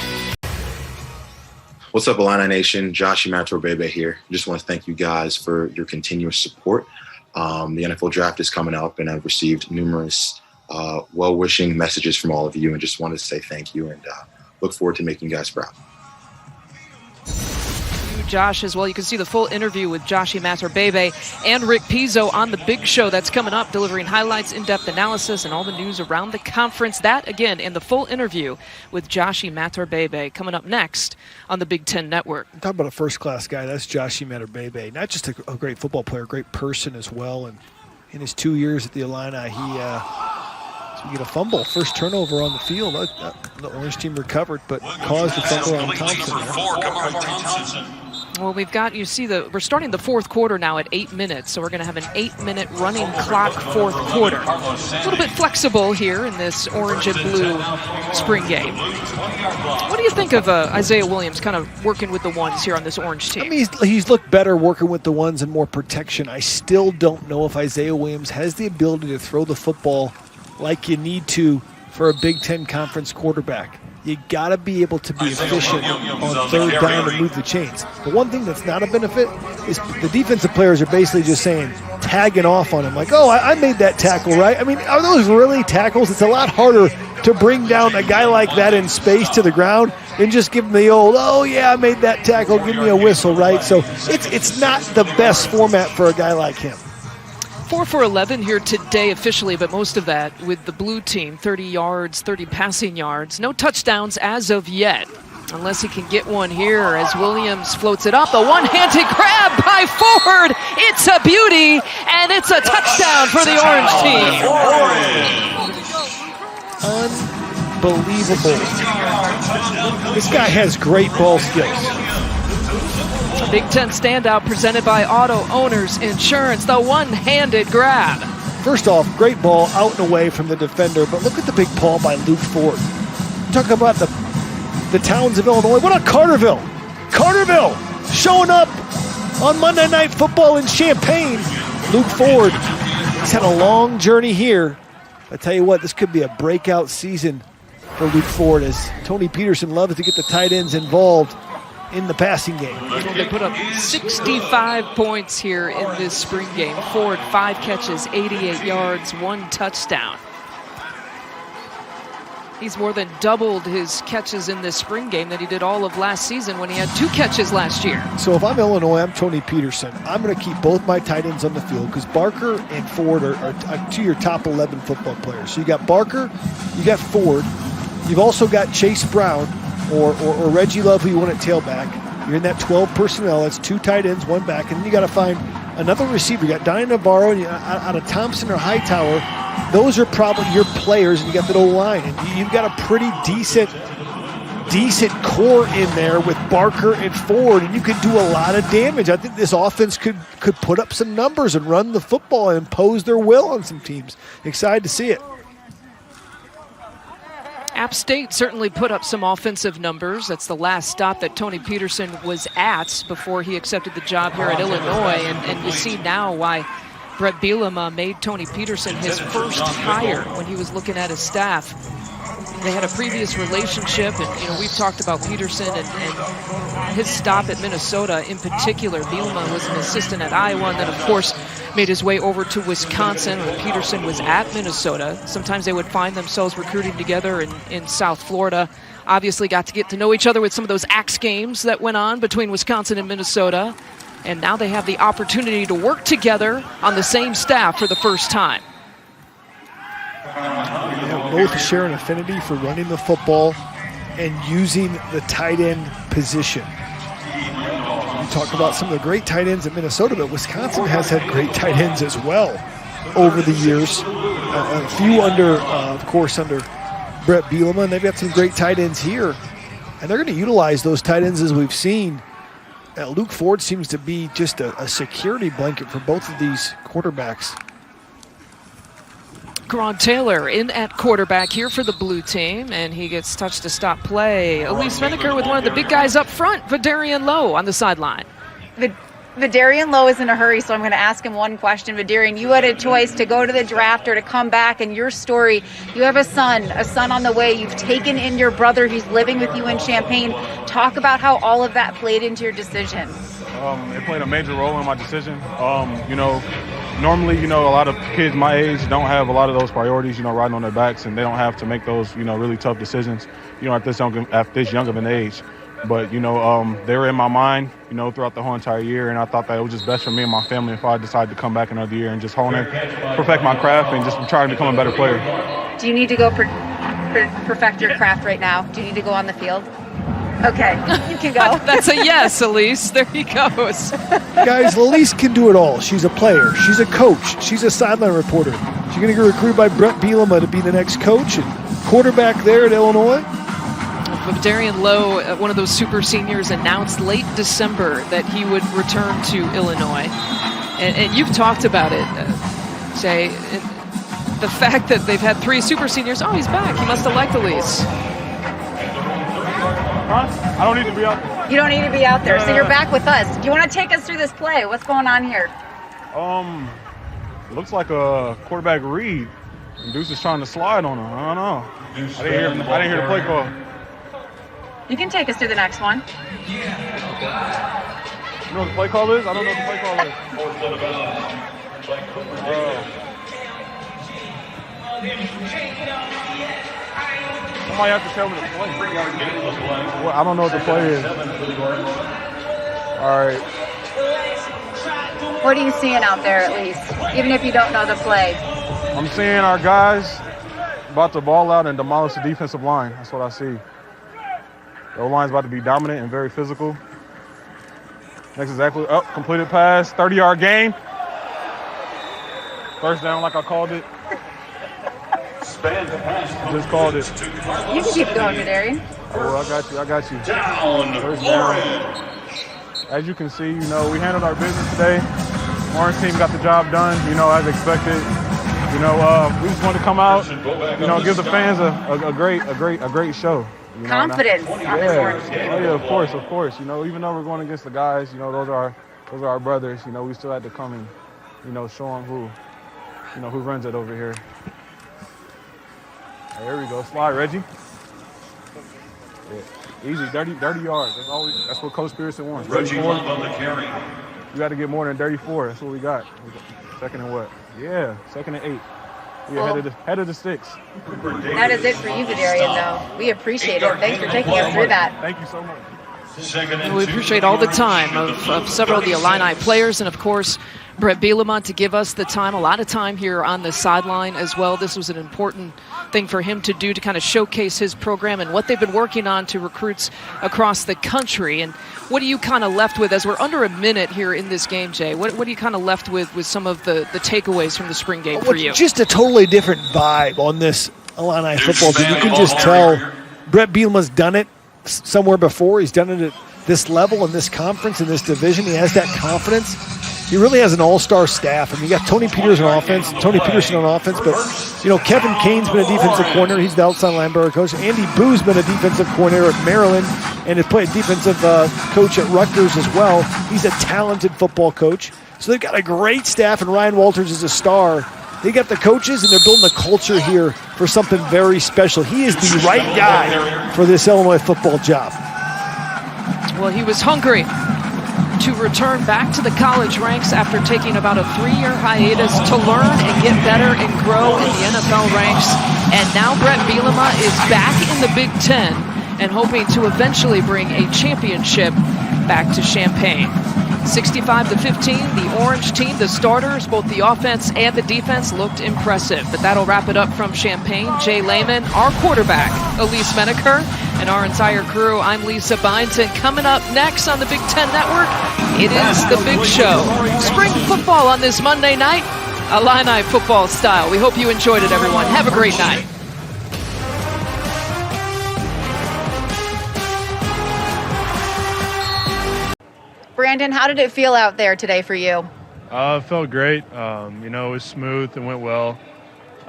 What's up, Illini Nation? Josh Imatorbhebhe here. Just want to thank you guys for your continuous support. The NFL draft is coming up, and I've received numerous well-wishing messages from all of you, and just wanted to say thank you and look forward to making you guys proud. Josh as well. You can see the full interview with Josh Imatorbhebhe and Rick Pizzo on the Big Show. That's coming up, delivering highlights, in-depth analysis, and all the news around the conference. That, again, in the full interview with Josh Imatorbhebhe coming up next on the Big Ten Network. Talk about a first-class guy. That's Josh Imatorbhebhe. Not just a great football player, a great person as well. And in his 2 years at the Illini, he's You get a fumble, first turnover on the field. The Orange team recovered, but caused the fumble on Thompson. Well, we've got, you see, we're starting the fourth quarter now at 8 minutes, so we're going to have an 8-minute running clock fourth quarter. A little bit flexible here in this orange and blue spring game. What do you think of Isaiah Williams kind of working with the ones here on this orange team? I mean, he's looked better working with the ones and more protection. I still don't know if Isaiah Williams has the ability to throw the football like you need to for a Big Ten conference quarterback. You got to be able to be efficient on third down and move the chains. The one thing that's not a benefit is the defensive players are basically just saying, tagging off on him, like, oh, I made that tackle, right? I mean, are those really tackles? It's a lot harder to bring down a guy like that in space to the ground and just give him the old, oh, yeah, I made that tackle, give me a whistle, right? So it's not the best format for a guy like him. 4 for 11 here today officially, but most of that with the blue team, 30 yards, 30 passing yards. No touchdowns as of yet, unless he can get one here as Williams floats it up. A one-handed grab by Ford. It's a beauty, and it's a touchdown for the Orange team. Unbelievable. This guy has great ball skills. Big Ten standout presented by Auto Owners Insurance, the one-handed grab. First off, great ball out and away from the defender, but look at the big paw by Luke Ford. Talk about the towns of Illinois. What about Carterville? Carterville showing up on Monday Night Football in Champaign. Luke Ford, he's had a long journey here. I tell you what, this could be a breakout season for Luke Ford as Tony Peterson loves to get the tight ends involved in the passing game. They put up 65 points here in this spring game. Ford, 5 catches, 88 yards, 1 touchdown. He's more than doubled his catches in this spring game than he did all of last season when he had 2 catches last year. So if I'm Illinois, I'm Tony Peterson. I'm going to keep both my tight ends on the field because Barker and Ford are 2 of your top 11 football players. So you got Barker, you got Ford, you've also got Chase Brown, or Reggie Love, who you want at tailback. You're in that 12 personnel. That's 2 tight ends, 1 back. And then you got to find another receiver. You got Donnie Navarro and out of Thompson or Hightower. Those are probably your players, and you got that O-line. And you've got a pretty decent core in there with Barker and Ford, and you can do a lot of damage. I think this offense could put up some numbers and run the football and impose their will on some teams. Excited to see it. App State certainly put up some offensive numbers. That's the last stop that Tony Peterson was at before he accepted the job here at Illinois. And you see now why Bret Bielema made Tony Peterson his first hire when he was looking at his staff. They had a previous relationship, and we've talked about Peterson and his stop at Minnesota in particular. Bielema was an assistant at Iowa, and then of course made his way over to Wisconsin when Peterson was at Minnesota. Sometimes they would find themselves recruiting together in South Florida. Obviously got to get to know each other with some of those axe games that went on between Wisconsin and Minnesota. And now they have the opportunity to work together on the same staff for the first time. Both share an affinity for running the football and using the tight end position. You talk about some of the great tight ends at Minnesota, but Wisconsin has had great tight ends as well over the years. A few under Bret Bielema, and they've got some great tight ends here. And they're going to utilize those tight ends as we've seen. Luke Ford seems to be just a security blanket for both of these quarterbacks. Karan Taylor in at quarterback here for the blue team, and he gets touched to stop play. Elise Menaker with one of the big guys up front, Vederian Lowe on the sideline. Vederian Lowe is in a hurry, so I'm going to ask him one question. Vederian, you had a choice to go to the draft or to come back, and your story, you have a son on the way. You've taken in your brother who's living with you in Champaign. Talk about how all of that played into your decision. It played a major role in my decision. Normally, a lot of kids my age don't have a lot of those priorities, riding on their backs, and they don't have to make those, really tough decisions, at this young of an age. But, they were in my mind, throughout the whole entire year, and I thought that it was just best for me and my family if I decided to come back another year and just hone in, perfect my craft, and just try to become a better player. Do you need to go perfect your craft right now? Do you need to go on the field? Okay, you can go. That's a yes, Elise. There he goes. Guys, Elise can do it all. She's a player. She's a coach. She's a sideline reporter. You're going to get recruited by Bret Bielema to be the next coach and quarterback there at Illinois. Vederian Lowe, one of those super seniors, announced late December that he would return to Illinois. And you've talked about it, Jay. The fact that they've had 3 super seniors. Oh, he's back. He must have liked the lease. I don't need to be out there. You don't need to be out there, so you're back with us. Do you want to take us through this play? What's going on here? Looks like a quarterback read. And Deuce is trying to slide on him. I don't know. I didn't hear the play call. You can take us to the next one. You know what the play call is? I don't know what the play call is. Somebody have to tell me the play. Well, I don't know what the play is. All right. What are you seeing out there, at least, even if you don't know the play? I'm seeing our guys about to ball out and demolish the defensive line. That's what I see. The O-line's about to be dominant and very physical. Next exactly, completed pass, 30-yard gain. First down like I called it. Just called it. You can keep going, Vederian. Oh, I got you. First down. As you can see, we handled our business today. Orange team got the job done, as expected. We just wanted to come out, give the fans a great show. Confidence on this Orange team. Oh yeah, of course. Even though we're going against the guys, those are our brothers. We still had to come and, show them who runs it over here. There we go. Slide, Reggie. Yeah. Easy, 30 yards. That's what Coach Pearson wants. Reggie on the carry. You got to get more than 34. That's what we got. Second and what? Yeah, second and 8. We're head of the sticks. That is it for you, Vederian, though. We appreciate it. Thanks for taking us through that. Thank you so much. We appreciate all the time of several of the Illini players, and of course Bret Bielema to give us the time, a lot of time here on the sideline as well. This was an important thing for him to do to kind of showcase his program and what they've been working on to recruits across the country. And what are you kind of left with as we're under a minute here in this game, Jay? What are you kind of left with some of the takeaways from the spring game for you? Just a totally different vibe on this Illini football team. You can just tell Bret Bielema's done it somewhere before. He's done it at this level in this conference, in this division. He has that confidence. He really has an all-star staff. I mean, you got Tony Peterson on offense, but, Kevin Kane's been a defensive coordinator. He's the outside linebacker coach. Andy Boo's been a defensive coordinator at Maryland and has played defensive coach at Rutgers as well. He's a talented football coach. So they've got a great staff, and Ryan Walters is a star. They got the coaches, and they're building a culture here for something very special. He is the right guy for this Illinois football job. Well, he was hungry to return back to the college ranks after taking about a 3-year hiatus to learn and get better and grow in the NFL ranks. And now Bret Bielema is back in the Big Ten and hoping to eventually bring a championship back to Champaign. 65-15, the Orange team, the starters, both the offense and the defense looked impressive. But that'll wrap it up from Champaign. Jay Lehman, our quarterback, Elise Menaker, and our entire crew. I'm Lisa Byington. Coming up next on the Big Ten Network, it is The Big Show. Spring football on this Monday night, Illini football style. We hope you enjoyed it, everyone. Have a great night. Brandon, how did it feel out there today for you? It felt great. It was smooth and went well.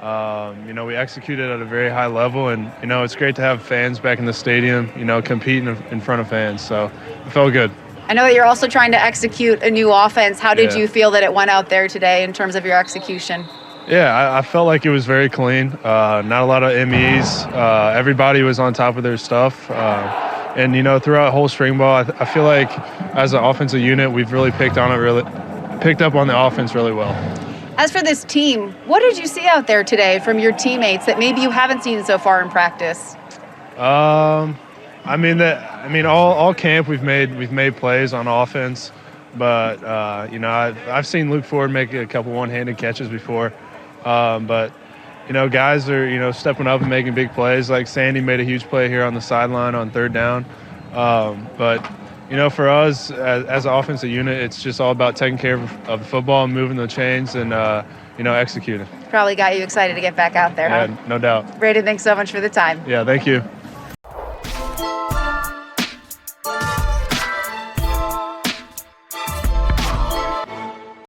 We executed at a very high level, and, it's great to have fans back in the stadium, competing in front of fans. So it felt good. I know that you're also trying to execute a new offense. How did you feel that it went out there today in terms of your execution? Yeah, I felt like it was very clean. Not a lot of MEs. Everybody was on top of their stuff. And, throughout whole spring ball, I feel like as an offensive unit, we've really picked up on the offense really well. As for this team, what did you see out there today from your teammates that maybe you haven't seen so far in practice? All camp we've made plays on offense, but I've seen Luke Ford make a couple one-handed catches before, but guys are stepping up and making big plays. Like Sandy made a huge play here on the sideline on 3rd down, but for us as an offensive unit, it's just all about taking care of the football and moving the chains and, executing. Probably got you excited to get back out there, huh? Yeah, no doubt. Braden, thanks so much for the time. Yeah, thank you.